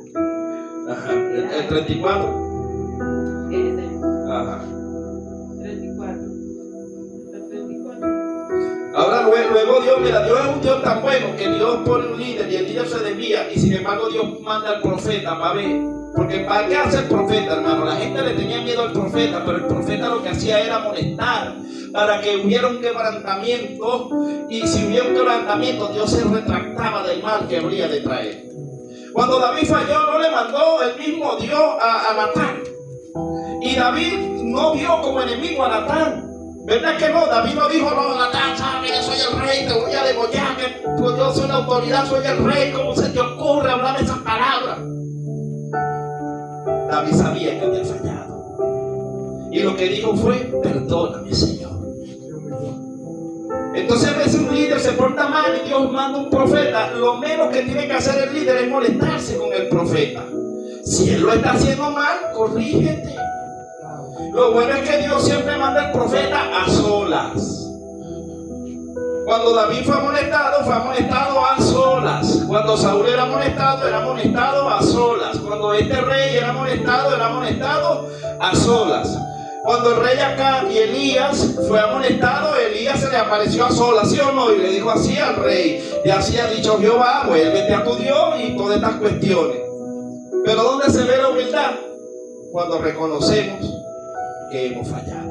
Ajá, el 34. Ese, Ajá. 34. El 34. Ahora luego Dios, mira, Dios es un Dios tan bueno que Dios pone un líder y el líder se desvía y sin embargo Dios manda al profeta para ver. Porque ¿para qué hace el profeta, hermano? La gente le tenía miedo al profeta, pero el profeta lo que hacía era molestar para que hubiera un quebrantamiento, y si hubiera un quebrantamiento Dios se retractaba del mal que habría de traer. Cuando David falló no le mandó el mismo Dios a Natán, y David no vio como enemigo a Natán. ¿Verdad que no? David no dijo: no, Natán, sabes, yo soy el rey, te voy a degollar, pues yo soy la autoridad, soy el rey, ¿cómo se te ocurre hablar esas palabras? David sabía que había fallado, y lo que dijo fue: perdóname, Señor. Entonces a veces un líder se porta mal y Dios manda un profeta. Lo menos que tiene que hacer el líder es molestarse con el profeta. Si él lo está haciendo mal, corrígete. Lo bueno es que Dios siempre manda al profeta a solas. Cuando David fue amonestado a solas. Cuando Saúl era amonestado a solas. Cuando este rey era amonestado a solas. Cuando el rey Acab y Elías fue amonestado, Elías se le apareció a solas, ¿sí o no? Y le dijo así al rey: y así ha dicho Jehová, vuélvete a tu Dios y todas estas cuestiones. Pero ¿dónde se ve la humildad? Cuando reconocemos que hemos fallado.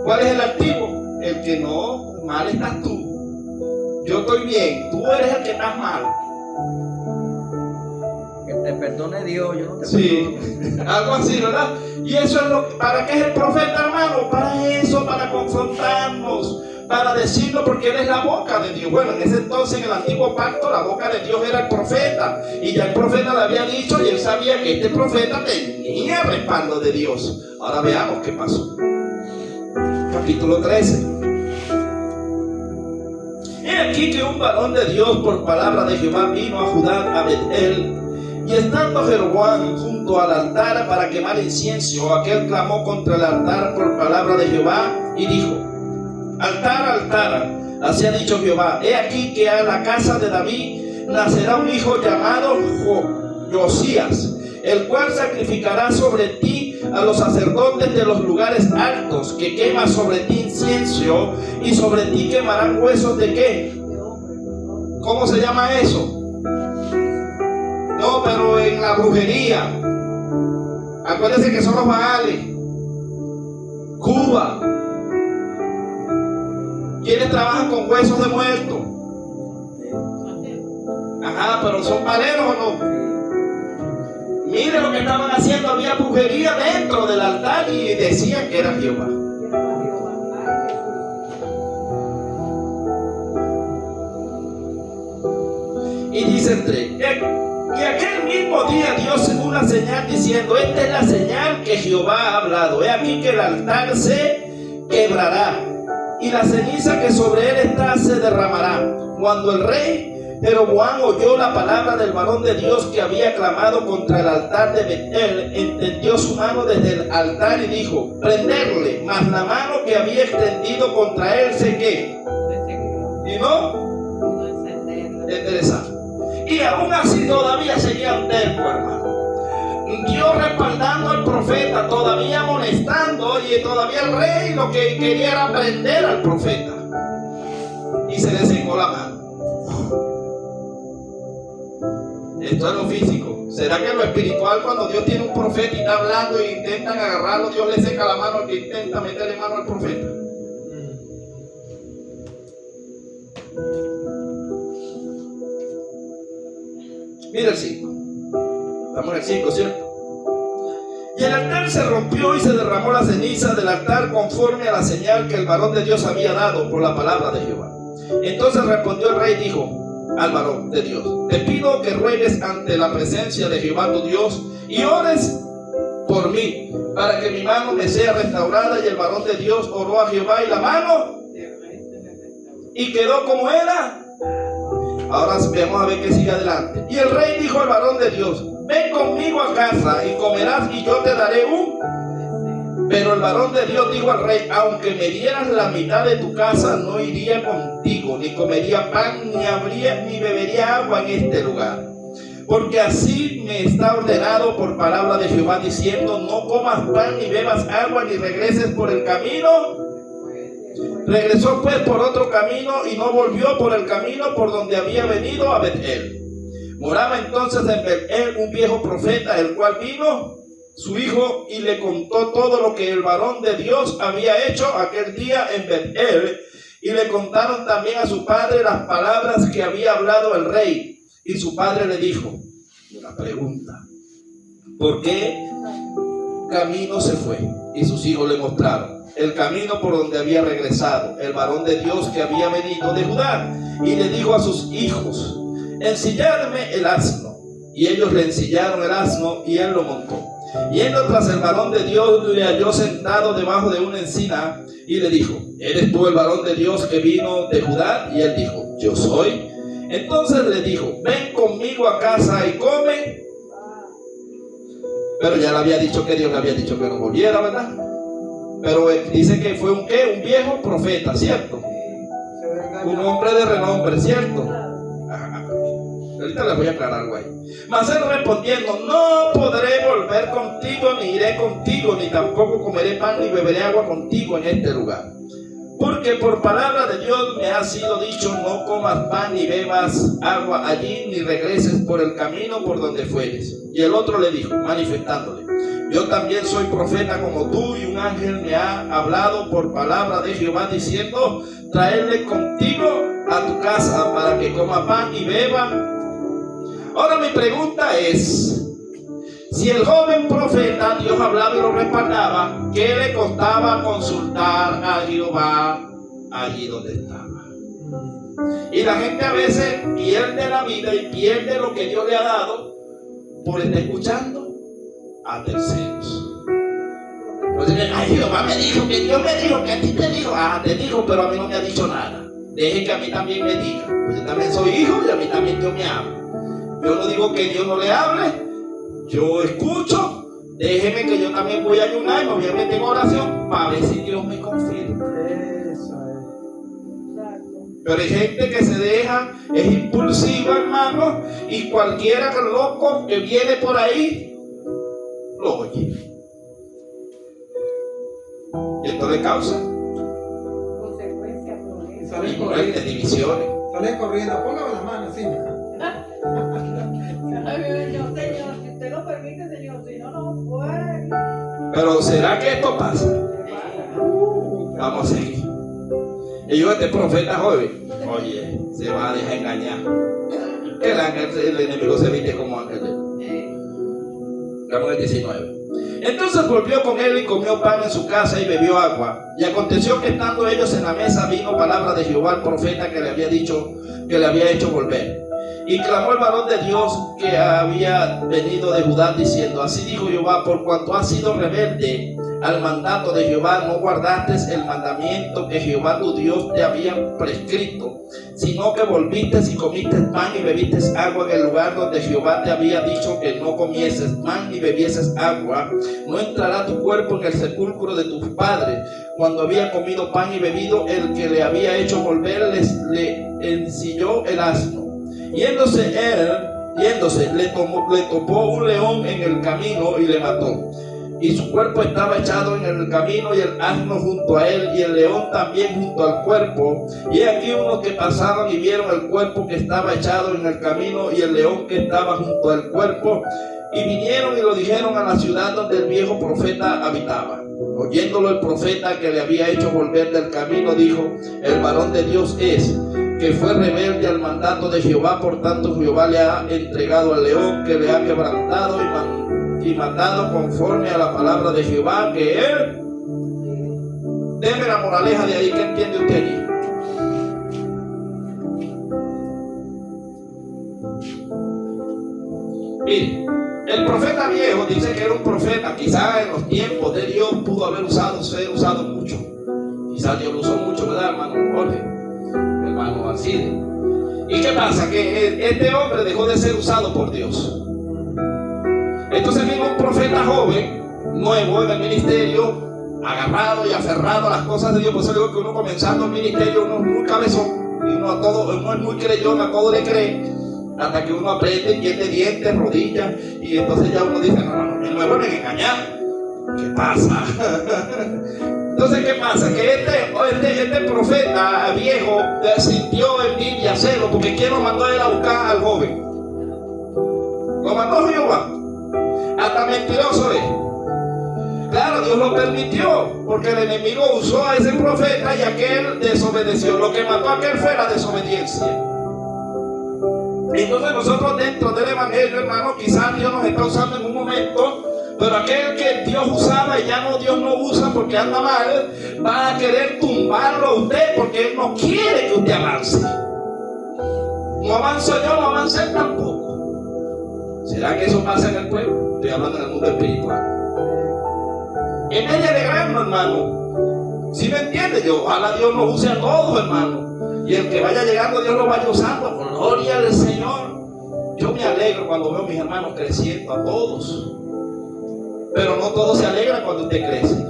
¿Cuál es el activo? El que no, mal estás tú. Yo estoy bien, tú eres el que estás mal. Que te perdone Dios, yo no te Sí, perdono. algo así, ¿verdad? Y eso es ¿para qué es el profeta, hermano? Para eso, para confrontarnos, para decirlo, porque él es la boca de Dios. Bueno, en ese entonces, en el antiguo pacto, la boca de Dios era el profeta, y ya el profeta le había dicho, y él sabía que este profeta tenía respaldo de Dios. Ahora veamos qué pasó. Capítulo 13. He aquí que un varón de Dios por palabra de Jehová vino a Judá, a Betel. Y estando Jeroboam junto al altar para quemar incienso, aquel clamó contra el altar por palabra de Jehová y dijo: altar, altar, así ha dicho Jehová, he aquí que a la casa de David nacerá un hijo llamado Josías, el cual sacrificará sobre ti a los sacerdotes de los lugares altos, que quema sobre ti incienso, y sobre ti quemarán huesos de ¿qué? ¿Cómo se llama eso? No, pero en la brujería. Acuérdense que son los Baales. Cuba. ¿Quiénes trabajan con huesos de muertos? Ajá, pero ¿son paleros o no? Miren lo que estaban haciendo. Había brujería dentro del altar y decían que era Jehová. Y dice 3: y aquel mismo día Dios en una señal diciendo: esta es la señal que Jehová ha hablado. He aquí que el altar se quebrará y la ceniza que sobre él está se derramará. Cuando el rey Jeroboam oyó la palabra del varón de Dios que había clamado contra el altar de Betel, entendió su mano desde el altar y dijo: prenderle. Mas la mano que había extendido contra él se ¿qué? Y no interesante. Y aún así todavía seguía un terco, hermano. Dios respaldando al profeta, todavía amonestando, y todavía el rey lo que quería era prender al profeta. Y se le secó la mano. Esto es lo físico. ¿Será que en lo espiritual, cuando Dios tiene un profeta y está hablando e intentan agarrarlo, Dios le seca la mano al que intenta meterle mano al profeta? Mira el 5. Estamos en el 5, ¿cierto? Y el altar se rompió y se derramó la ceniza del altar conforme a la señal que el varón de Dios había dado por la palabra de Jehová. Entonces respondió el rey y dijo al varón de Dios: te pido que ruegues ante la presencia de Jehová tu Dios y ores por mí, para que mi mano me sea restaurada. Y el varón de Dios oró a Jehová y la mano y quedó como era. Ahora vamos a ver qué sigue adelante. Y el rey dijo al varón de Dios: ven conmigo a casa y comerás y yo te daré un. Pero el varón de Dios dijo al rey: aunque me dieras la mitad de tu casa, no iría contigo, ni comería pan, ni bebería agua en este lugar. Porque así me está ordenado por palabra de Jehová, diciendo: no comas pan, ni bebas agua, ni regreses por el camino. Regresó pues por otro camino y no volvió por el camino por donde había venido a Bet-el. Moraba entonces en Bet-el un viejo profeta, el cual vino su hijo y le contó todo lo que el varón de Dios había hecho aquel día en Bet-el. Y le contaron también a su padre las palabras que había hablado el rey. Y su padre le dijo, una pregunta: ¿por qué camino se fue? Y sus hijos le mostraron el camino por donde había regresado el varón de Dios que había venido de Judá. Y le dijo a sus hijos: ensilladme el asno. Y ellos le ensillaron el asno y él lo montó. Yendo tras el varón de Dios, le halló sentado debajo de una encina y le dijo: ¿eres tú el varón de Dios que vino de Judá? Y él dijo: yo soy. Entonces le dijo: ven conmigo a casa y come. Pero ya le había dicho que Dios le había dicho que no volviera, ¿verdad? Pero dice que fue un viejo profeta, ¿cierto? Un hombre de renombre, ¿cierto? Ahorita les voy a aclarar algo ahí. Mas él respondiendo: no podré volver contigo, ni iré contigo, ni tampoco comeré pan, ni beberé agua contigo en este lugar. Porque por palabra de Dios me ha sido dicho: no comas pan, ni bebas agua allí, ni regreses por el camino por donde fueres. Y el otro le dijo, manifestándole: yo también soy profeta como tú, y un ángel me ha hablado por palabra de Jehová, diciendo: traerle contigo a tu casa para que coma pan y beba. Ahora mi pregunta es: si el joven profeta, Dios hablaba y lo respaldaba, ¿qué le costaba consultar a Jehová allí donde estaba? Y la gente a veces pierde la vida y pierde lo que Dios le ha dado por estar escuchando a terceros. Entonces, ay, Jehová me dijo, que Dios me dijo, que a ti te dijo. Ah, te dijo, pero a mí no me ha dicho nada. Deje que a mí también me diga. Pues yo también soy hijo y a mí también Dios me habla. Yo no digo que Dios no le hable, yo escucho. Déjeme que yo también voy a ayunar y me voy a meter en oración para ver si Dios me confirma. Pero hay gente que se deja, es impulsiva, hermano, y cualquiera loco que viene por ahí lo oye. Y esto le causa Consecuencias, problemas. Salen muertes, divisiones. Salen corriendo, póngame la mano así. Señor, si usted lo permite, Señor, si no, no puede. Pero ¿será que esto pasa? Vamos a seguir. Y yo, este profeta joven, oye, se va a dejar engañar. El ángel, el enemigo se viste como ángel. Estamos en el 19. Entonces volvió con él y comió pan en su casa y bebió agua. Y aconteció que estando ellos en la mesa, vino palabra de Jehová al profeta que le había dicho, que le había hecho volver. Y clamó el varón de Dios que había venido de Judá, diciendo: así dijo Jehová, por cuanto has sido rebelde al mandato de Jehová, no guardaste el mandamiento que Jehová tu Dios te había prescrito, sino que volviste y comiste pan y bebiste agua en el lugar donde Jehová te había dicho que no comieses pan ni bebieses agua, no entrará tu cuerpo en el sepulcro de tus padres. Cuando había comido pan y bebido, el que le había hecho volver le ensilló el asno. Yéndose, le topó un león en el camino y le mató. Y su cuerpo estaba echado en el camino, y el asno junto a él, y el león también junto al cuerpo. Y aquí unos que pasaban y vieron el cuerpo que estaba echado en el camino, y el león que estaba junto al cuerpo, y vinieron y lo dijeron a la ciudad donde el viejo profeta habitaba. Oyéndolo el profeta que le había hecho volver del camino, dijo: el varón de Dios es, que fue rebelde al mandato de Jehová, por tanto Jehová le ha entregado al león, que le ha quebrantado y matado conforme a la palabra de Jehová, que él. Deme la moraleja de ahí, ¿qué entiende usted allí? Mire, el profeta viejo dice que era un profeta, quizás en los tiempos de Dios pudo haber ser usado mucho. Quizás Dios lo usó mucho, ¿verdad, hermano Jorge? Hermano Alcide. ¿Y qué pasa? Que este hombre dejó de ser usado por Dios. Entonces vino un profeta joven, nuevo en el ministerio, agarrado y aferrado a las cosas de Dios. Por eso digo que uno comenzando el ministerio, uno es muy cabezón, y uno es muy creyón, a todo le cree. Hasta que uno aprende, tiene dientes, rodillas, y entonces ya uno dice, no, me vuelven a engañar. ¿Qué pasa? Entonces, ¿qué pasa? Que este profeta viejo sintió envidia, celo, porque ¿quién lo mandó a él a buscar al joven? Lo mandó Jehová. Hasta mentiroso es. Claro, Dios lo permitió, porque el enemigo usó a ese profeta y aquel desobedeció. Lo que mató a aquel fue la desobediencia. Entonces nosotros dentro del evangelio, hermano, quizás Dios nos está usando en un momento, pero aquel que Dios usaba y ya no, Dios no usa porque anda mal, va a querer tumbarlo a usted porque Él no quiere que usted avance. No avanzo yo, no avance Él tampoco. ¿Será que eso pasa en el pueblo? Estoy hablando en el mundo espiritual. En ella alegrarnos, hermano. ¿Sí me entiende? Ojalá Dios nos use a todos, hermano. Y el que vaya llegando, Dios lo vaya usando. Gloria al Señor. Yo me alegro cuando veo a mis hermanos creciendo, a todos. Pero no todos se alegran cuando usted crece.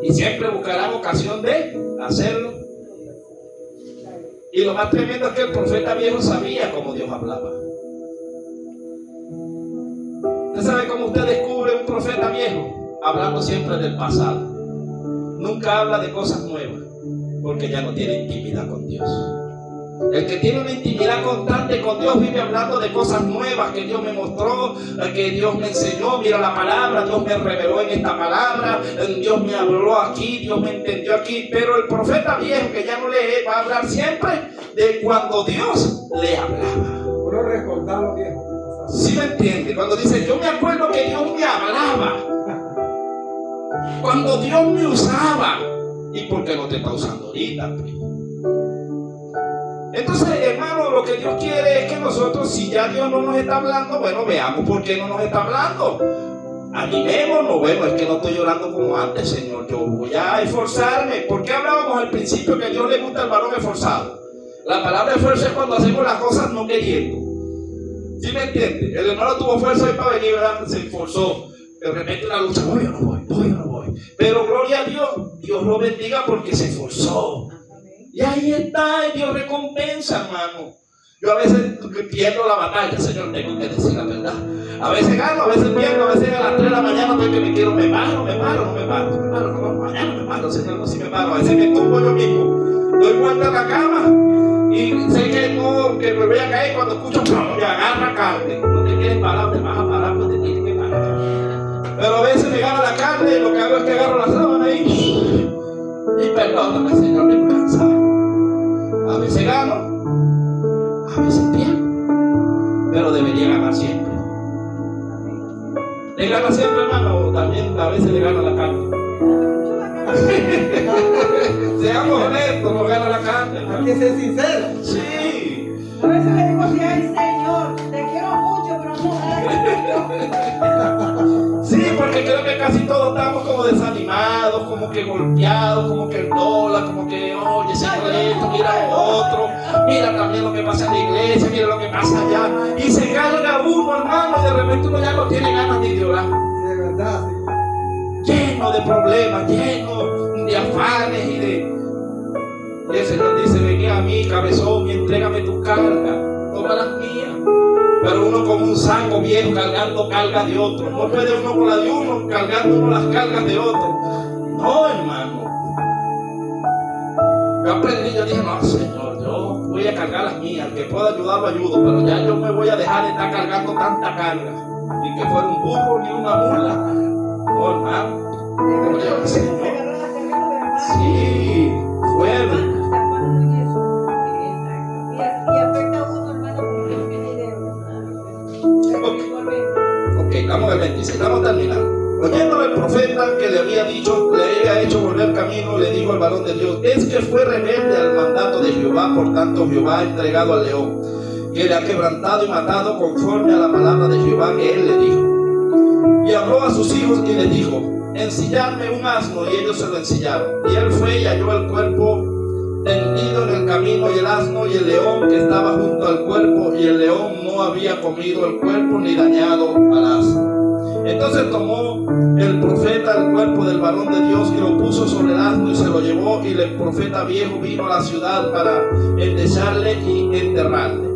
Y siempre buscarán ocasión de hacerlo. Y lo más tremendo es que el profeta viejo sabía cómo Dios hablaba. ¿Usted sabe cómo usted descubre un profeta viejo? Hablando siempre del pasado. Nunca habla de cosas nuevas, porque ya no tiene intimidad con Dios. El que tiene una intimidad constante con Dios vive hablando de cosas nuevas que Dios me mostró, que Dios me enseñó. Mira la palabra, Dios me reveló en esta palabra, Dios me habló aquí, Dios me entendió aquí. Pero el profeta viejo que ya no lee, va a hablar siempre de cuando Dios le hablaba. Puedo recordar lo viejo. ¿Sí me entiende? Cuando dice, yo me acuerdo que Dios me hablaba, cuando Dios me usaba. ¿Y por qué no te está usando ahorita? Entonces, hermano, lo que Dios quiere es que nosotros, si ya Dios no nos está hablando, bueno, veamos por qué no nos está hablando. Animémonos. Bueno, es que no estoy llorando como antes, Señor. Yo voy a esforzarme. ¿Por qué hablábamos al principio que a Dios le gusta el varón esforzado? La palabra esfuerzo es cuando hacemos las cosas no queriendo. ¿Sí me entiende? El hermano tuvo fuerza para venir, ¿verdad? Se esforzó. De repente una lucha, voy o no voy, voy o no voy. Pero gloria a Dios, Dios lo bendiga porque se esforzó. Y ahí está, y Dios recompensa, hermano. Yo a veces pierdo la batalla, Señor, tengo que decir la verdad. A veces gano, a veces pierdo, a veces a las 3 de la mañana estoy que me quiero, me paro, mañana me paro, Señor, no, si me paro. A veces me tumbo yo mismo, doy vuelta a la cama y sé que no, que me voy a caer cuando escucho, me agarra carne. No te quieres parar, te vas a parar, pues te tienes que parar. Pero a veces me gana la carne y lo que hago es que agarro la sábana y perdóname, Señor, que estoy cansado. A veces gano, a veces pierdo, pero debería ganar siempre. ¿Le gana siempre, hermano? O también a veces le gana la carne. Seamos honestos, no gana la carne, hermano. Hay que ser sincero. Sí. A veces le digo así, ay Señor, te quiero mucho, pero no. Sí, porque creo que casi todos estamos como desanimados, como que golpeados, como que el dólar, como que, oye, Señor, esto, mira lo otro, mira también lo que pasa en la iglesia, mira lo que pasa allá. Y se carga uno, hermano, y de repente uno ya no tiene ganas ni de orar. De verdad, sí. Lleno de problemas, lleno de afanes y de... Y el Señor dice, ven a mí, cabezón, y entrégame tu carga, toma las mías. Pero uno como un saco viejo cargando cargas de otro. No puede uno con la de uno cargando uno las cargas de otro. No, hermano. Yo aprendí, yo dije, no, Señor, yo voy a cargar las mías. El que pueda ayudar lo ayudo, pero ya yo me voy a dejar de estar cargando tanta carga. Ni que fuera un burro ni una mula. No, hermano. Gloria al Señor. Sí, fuerte. es que fue rebelde al mandato de Jehová, por tanto Jehová ha entregado al león, que le ha quebrantado y matado conforme a la palabra de Jehová que él le dijo. Y habló a sus hijos y les dijo: ensilladme un asno, y ellos se lo ensillaron. Y él fue y halló el cuerpo tendido en el camino, y el asno y el león que estaba junto al cuerpo, y el león no había comido el cuerpo ni dañado al asno. Entonces tomó el profeta el cuerpo del varón de Dios y lo puso sobre el asno y se lo llevó, y el profeta viejo vino a la ciudad para endecharle y enterrarle.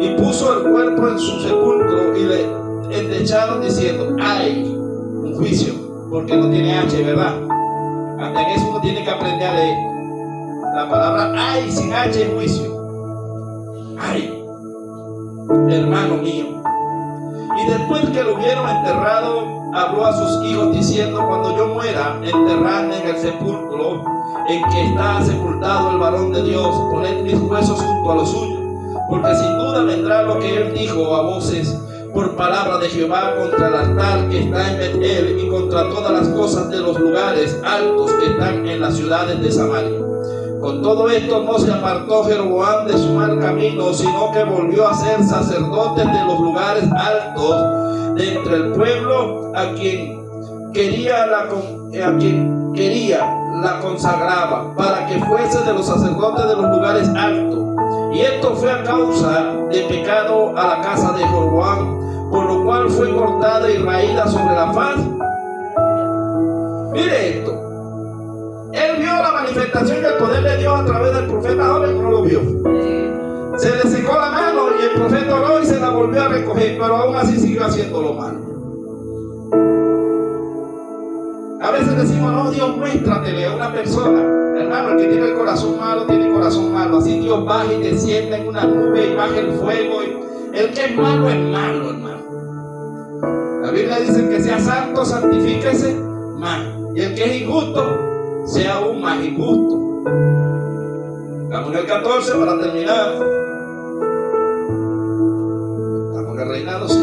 Y puso el cuerpo en su sepulcro y le endecharon diciendo: hay un juicio, porque no tiene H, ¿verdad? Hasta en eso uno tiene que aprender a leer. La palabra hay sin H es juicio. Ay, hermano mío. Y después que lo hubieron enterrado, habló a sus hijos diciendo: cuando yo muera, enterradme en el sepulcro en que está sepultado el varón de Dios, poned mis huesos junto a los suyos, porque sin duda vendrá lo que él dijo a voces por palabra de Jehová contra el altar que está en Betel y contra todas las cosas de los lugares altos que están en las ciudades de Samaria. Con todo esto no se apartó Jeroboam de su mal camino, sino que volvió a ser sacerdote de los lugares altos de entre el pueblo, a quien quería la consagraba, para que fuese de los sacerdotes de los lugares altos. Y esto fue a causa de pecado a la casa de Jeroboam, por lo cual fue cortada y raída sobre la faz. Mire esto. Él vio la manifestación del poder de Dios a través del profeta joven, no lo vio. Se le secó la mano y el profeta oró y se la volvió a recoger, pero aún así siguió haciendo lo malo. A veces decimos: no, Dios, muéstratele a una persona. Hermano, el que tiene el corazón malo, tiene corazón malo. Así Dios baja y desciende en una nube y baja el fuego. Y el que es malo, hermano. La Biblia dice que sea santo, santifíquese más. Y el que es injusto, sea aún más injusto. Estamos en el 14 para terminar. Estamos en el reinado, sí.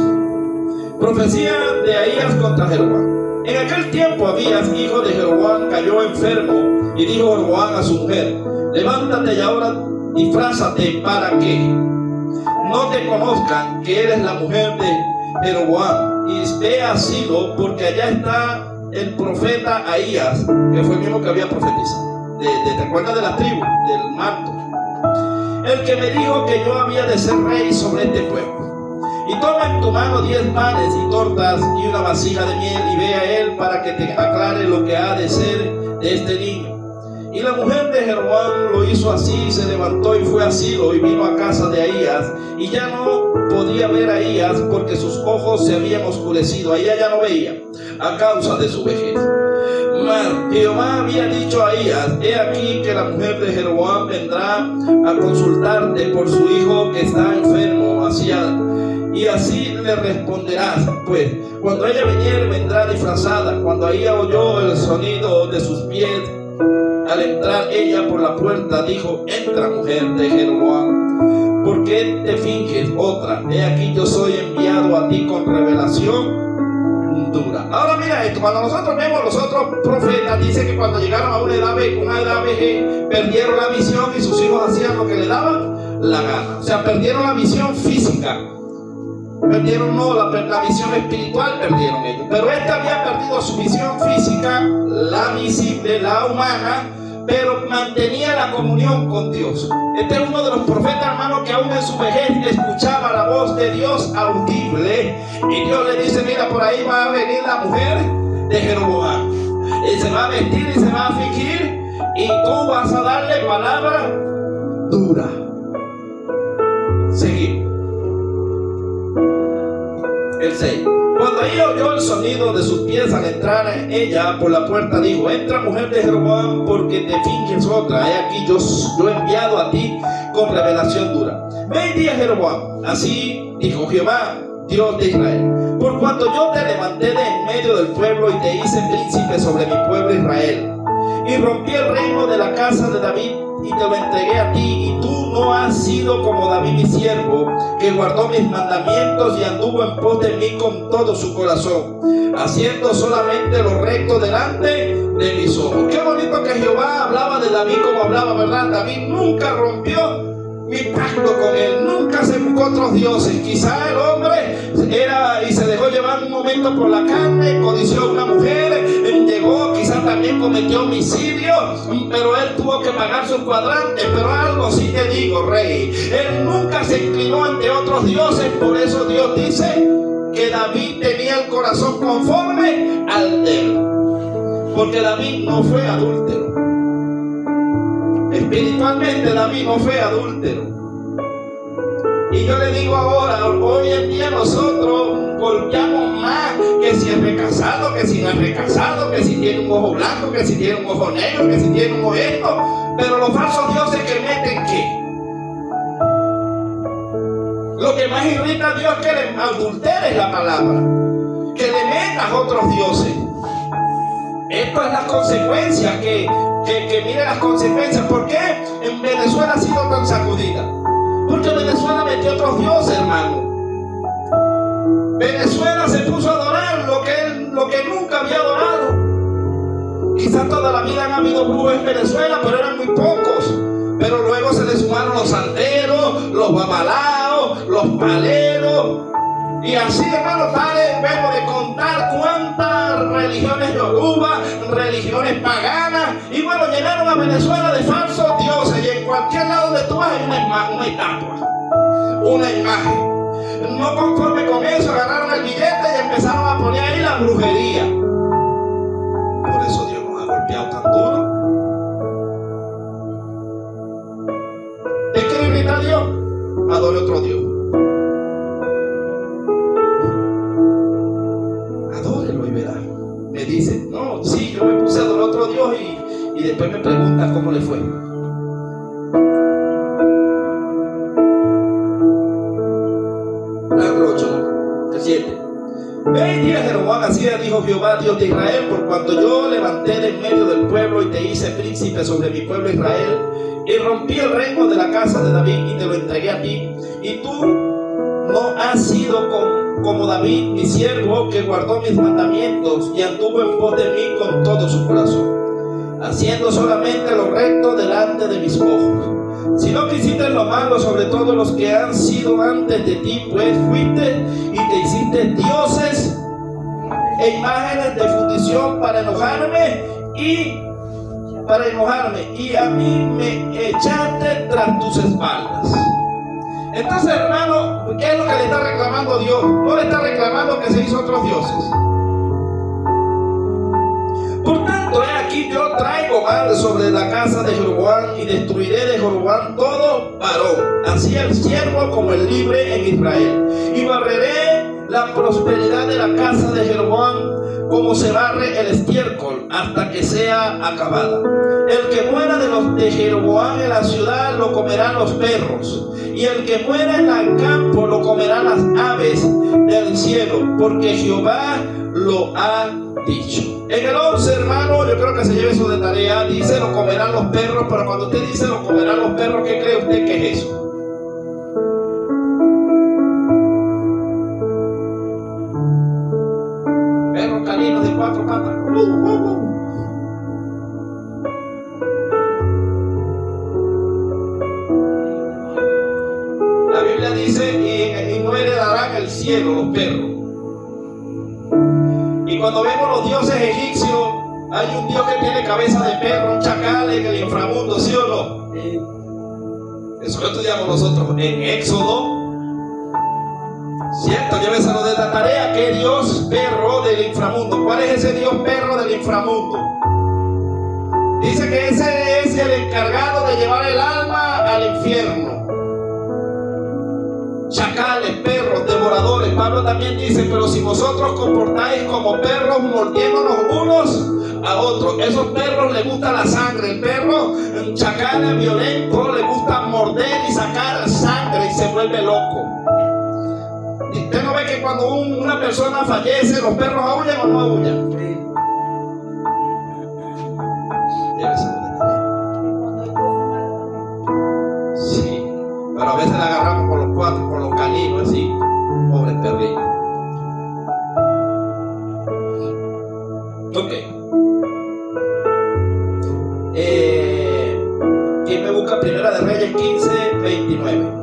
Profecía de Ahías contra Jeroboam. En aquel tiempo Abías, hijo de Jeroboam, cayó enfermo, y dijo Jeroboam a su mujer: levántate y ahora disfrázate para que no te conozcan que eres la mujer de Jeroboam, y ve a Silo, porque allá está el profeta Ahías, que fue el mismo que había profetizado. ¿Te acuerdas de la tribu, del manto? El que me dijo que yo había de ser rey sobre este pueblo. Y toma en tu mano 10 panes y tortas y una vasija de miel, y ve a él para que te aclare lo que ha de ser de este niño. Y la mujer de Jeroboam lo hizo así, se levantó y fue a Silo y vino a casa de Ahías, y ya no podía ver a Ahías porque sus ojos se habían oscurecido. Ahí ya no veía a causa de su vejez. Mas Jehová había dicho a Ahías: he aquí que la mujer de Jeroboam vendrá a consultarte por su hijo que está enfermo, y así le responderás, pues cuando ella viniere vendrá disfrazada. Cuando Ahías oyó el sonido de sus pies al entrar ella por la puerta, dijo: entra, mujer de Jeroboam, ¿por qué te finges otra? He aquí yo soy enviado a ti con revelación dura. Ahora mira esto, cuando nosotros vemos los otros profetas, dice que cuando llegaron a una edad vejez, perdieron la visión y sus hijos hacían lo que le daban la gana. O sea, perdieron la visión física. Perdieron la visión espiritual, perdieron ellos. Pero este había perdido su visión física, la visible, la humana, pero mantenía la comunión con Dios. Este es uno de los profetas, hermanos, que aún en su vejez escuchaba la voz de Dios audible. Y Dios le dice: mira, por ahí va a venir la mujer de Jeroboam. Y se va a vestir y se va a fingir, y tú vas a darle palabra dura. Seguimos. El 6. Cuando ella oyó el sonido de sus pies al entrar ella por la puerta, dijo: entra, mujer de Jeroboam, porque te finges otra. He aquí yo he enviado a ti con revelación dura. Ve y di a Jeroboam: así dijo Jehová, Dios de Israel, por cuanto yo te levanté de en medio del pueblo y te hice príncipe sobre mi pueblo Israel, y rompí el reino de la casa de David y te lo entregué a ti, y tú no has sido como David mi siervo, que guardó mis mandamientos y anduvo en pos de mí con todo su corazón, haciendo solamente lo recto delante de mis ojos. Qué bonito que Jehová hablaba de David como hablaba, ¿verdad? David nunca rompió mi pacto con él, nunca se buscó otros dioses. Quizá el hombre era y se dejó llevar un momento por la carne, codició a una mujer, llegó, quizá también cometió homicidio, pero él tuvo que pagar sus cuadrantes. Pero algo sí te digo, rey, él nunca se inclinó ante otros dioses. Por eso Dios dice que David tenía el corazón conforme al de él, porque David no fue adúltero. Espiritualmente David no fue adúltero. Y yo le digo ahora, hoy en día nosotros golpeamos más que si es recasado, que si no es recasado, que si tiene un ojo blanco, que si tiene un ojo negro, que si tiene un ojo esto. Pero los falsos dioses que meten, ¿qué? Lo que más irrita a Dios es que le adulteres la palabra, que le metas otros dioses. Esto es la consecuencia, que mire las consecuencias. ¿Por qué en Venezuela ha sido tan sacudida? Porque Venezuela metió otros dioses, hermano. Venezuela se puso a adorar lo que nunca había adorado. Quizás toda la vida han habido brujos en Venezuela, pero eran muy pocos. Pero luego se le sumaron los santeros, los babalaos, los paleros. Y así, hermano, debemos de contar cuántas religiones yoruba, religiones paganas, y bueno, llenaron a Venezuela de falsos dioses. Y en cualquier lado donde tú vas hay una estatua, una imagen. No conforme con eso, agarraron el billete y empezaron a poner ahí la brujería. Por eso Dios nos ha golpeado tan duro. ¿Es que irrita a Dios? Adore otro Dios. Me dice, no, sí, yo me puse a adorar a otro Dios y después me pregunta cómo le fue. Versículo 8, ¿no? El 7. Ve y di a Jeroboam, así dijo Jehová, Dios de Israel, por cuanto yo levanté de en medio del pueblo y te hice príncipe sobre mi pueblo Israel, y rompí el reino de la casa de David y te lo entregué a ti, y tú no has sido como David, mi siervo, que guardó mis mandamientos y anduvo en pos de mí con todo su corazón, haciendo solamente lo recto delante de mis ojos. Si no quisiste lo malo sobre todos los que han sido antes de ti, pues fuiste y te hiciste dioses e imágenes de fundición para enojarme y a mí me echaste tras tus espaldas. Entonces, hermano, ¿qué es lo que le está reclamando Dios? No le está reclamando que se hizo otros dioses. Por tanto, he aquí yo traigo mal sobre la casa de Jeroboam y destruiré de Jeroboam todo varón, así el siervo como el libre en Israel. Y barreré la prosperidad de la casa de Jeroboam como se barre el estiércol hasta que sea acabada. El que muera de los de Jeroboam en la ciudad lo comerán los perros, y el que muera en el campo lo comerán las aves del cielo, porque Jehová lo ha dicho. En el 11, hermano, yo creo que se lleve eso de tarea. Dice lo comerán los perros, pero cuando usted dice lo comerán los perros, ¿qué cree usted que es eso? Perros caninos de 4 patas. La Biblia dice, y no heredarán el cielo los perros. Y cuando vemos los dioses egipcios, hay un dios que tiene cabeza de perro, un chacal en el inframundo, ¿sí o no? Eso lo estudiamos nosotros en Éxodo. Cierto, lléveselo de la tarea. ¿Qué dios perro del inframundo? ¿Cuál es ese dios perro del inframundo? Dice que ese es el encargado de llevar el alma al infierno. Chacales, perros, devoradores. Pablo también dice, pero si vosotros comportáis como perros, mordiéndonos unos a otros. Esos perros les gusta la sangre. El perro, un chacal violento, le gusta morder y sacar sangre y se vuelve loco. ¿Usted no ve que cuando una persona fallece, los perros aullan o no aullan? Cuando busca Primera de Reyes 15, 29.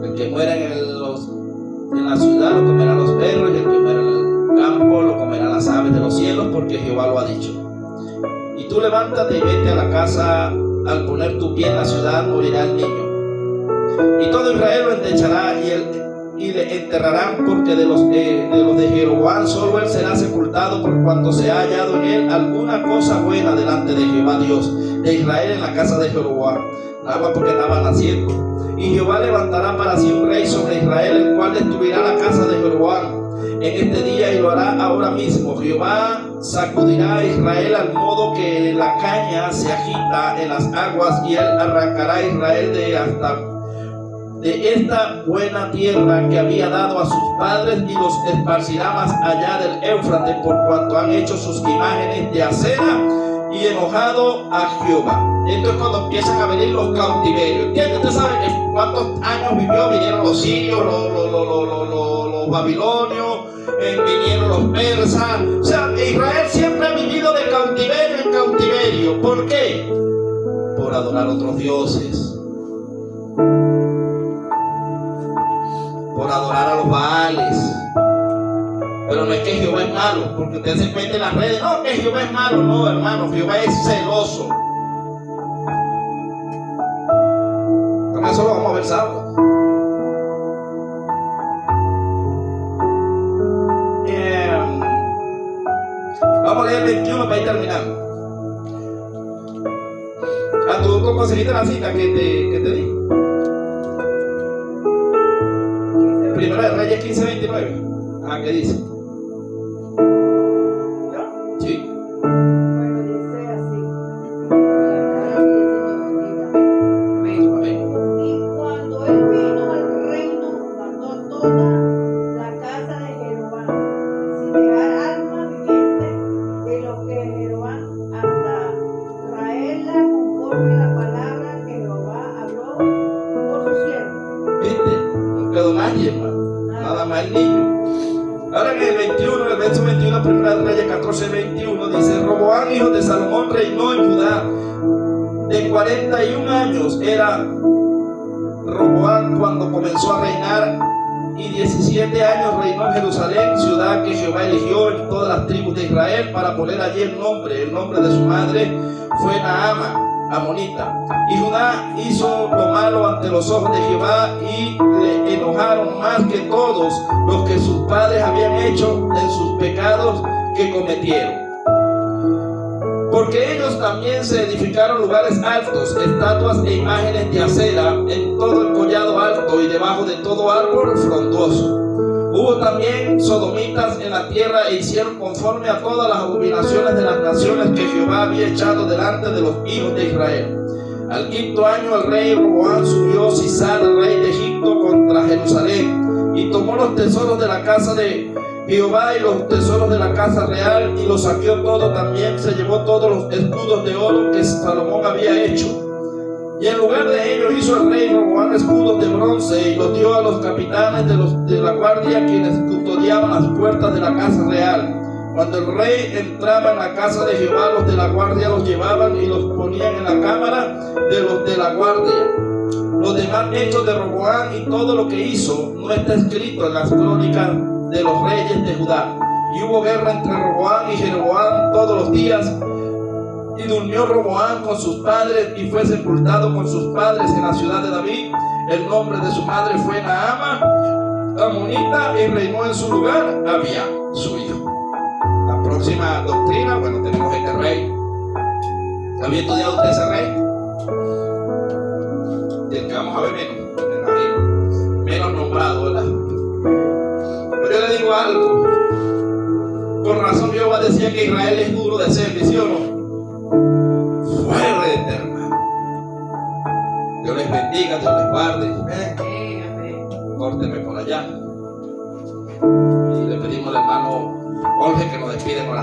El que muera en la ciudad lo comerán los perros, y el que muera en el campo lo comerán las aves de los cielos, porque Jehová lo ha dicho. Y tú levántate y vete a la casa, al poner tu pie en la ciudad morirá el niño. Y todo Israel lo endechará y le enterrarán, porque de los de Jeroboam solo él será sepultado, por cuanto se ha hallado en él alguna cosa buena delante de Jehová Dios de Israel en la casa de Jeroboam, nada más porque estaba naciendo. Y Jehová levantará para sí un rey sobre Israel, el cual destruirá la casa de Jeroboam en este día, y lo hará ahora mismo. Jehová sacudirá a Israel al modo que la caña se agita en las aguas, y él arrancará a Israel de esta buena tierra que había dado a sus padres, y los esparcirá más allá del Éufrates, por cuanto han hecho sus imágenes de acera y enojado a Jehová. Esto es cuando empiezan a venir los cautiverios. ¿Entiendes? Usted sabe que cuántos años vinieron los sirios, los babilonios, vinieron los persas. O sea, Israel siempre ha vivido de cautiverio en cautiverio. ¿Por qué? Por adorar a otros dioses, por adorar a los Baales. Pero no es que Jehová es malo, porque ustedes se encuentran en las redes, no, que Jehová es malo. No, hermano, Jehová es celoso. Con eso lo vamos a ver sábado. Vamos a leer el 21 para ir terminando. ¿Tú conseguiste la cita que te di? Primera de Reyes 15, 29. ¿Qué dice? Sí. Bueno, dice así. Y cuando él vino al reino, mató toda la casa de Jeroboam, sin dejar alma viviente de lo que Jeroboam, hasta traerla conforme la palabra que Jehová habló por su siervo. ¿Viste? No quedó nadie, hermano. Nada más el niño. Ahora en el 21, el verso 21, Primera de Reyes 14, 21, dice: Roboam, hijo de Salomón, reinó en Judá. De 41 años era Roboam cuando comenzó a reinar, y 17 años reinó en Jerusalén, ciudad que Jehová eligió en todas las tribus de Israel para poner allí el nombre. El nombre de su madre fue Naama, amonita. Y Judá hizo lo malo ante los ojos de Jehová, y le enojaron más que todos los que sus padres habían hecho en sus pecados que cometieron. Porque ellos también se edificaron lugares altos, estatuas e imágenes de acera en todo el collado alto y debajo de todo árbol frondoso. Hubo también sodomitas en la tierra, e hicieron conforme a todas las abominaciones de las naciones que Jehová había echado delante de los hijos de Israel. Al quinto año el rey Roboam subió Sisar, rey de Egipto, contra Jerusalén, y tomó los tesoros de la casa de Jehová y los tesoros de la casa real, y los saqueó todo. También se llevó todos los escudos de oro que Salomón había hecho. Y en lugar de ellos hizo el rey Roboam escudos de bronce, y los dio a los capitanes de la guardia, quienes custodiaban las puertas de la casa real. Cuando el rey entraba en la casa de Jehová, los de la guardia los llevaban y los ponían en la cámara de los de la guardia. Los demás hechos de Roboam y todo lo que hizo no está escrito en las crónicas de los reyes de Judá. Y hubo guerra entre Roboam y Jeroboam todos los días. Y durmió Roboam con sus padres y fue sepultado con sus padres en la ciudad de David. El nombre de su madre fue Naama, amonita, y reinó en su lugar Abía, su hijo. La próxima doctrina, bueno, tenemos este rey. ¿Había estudiado usted ese rey? Del que vamos a ver menos nombrado, ¿verdad? Pero yo le digo algo. Con razón Jehová decía que Israel es duro de servir, ¿sí o no? Fuerte, hermano. Dios les bendiga, Dios les guarde. Córteme por allá. Y le pedimos al hermano Jorge que nos despide en oración.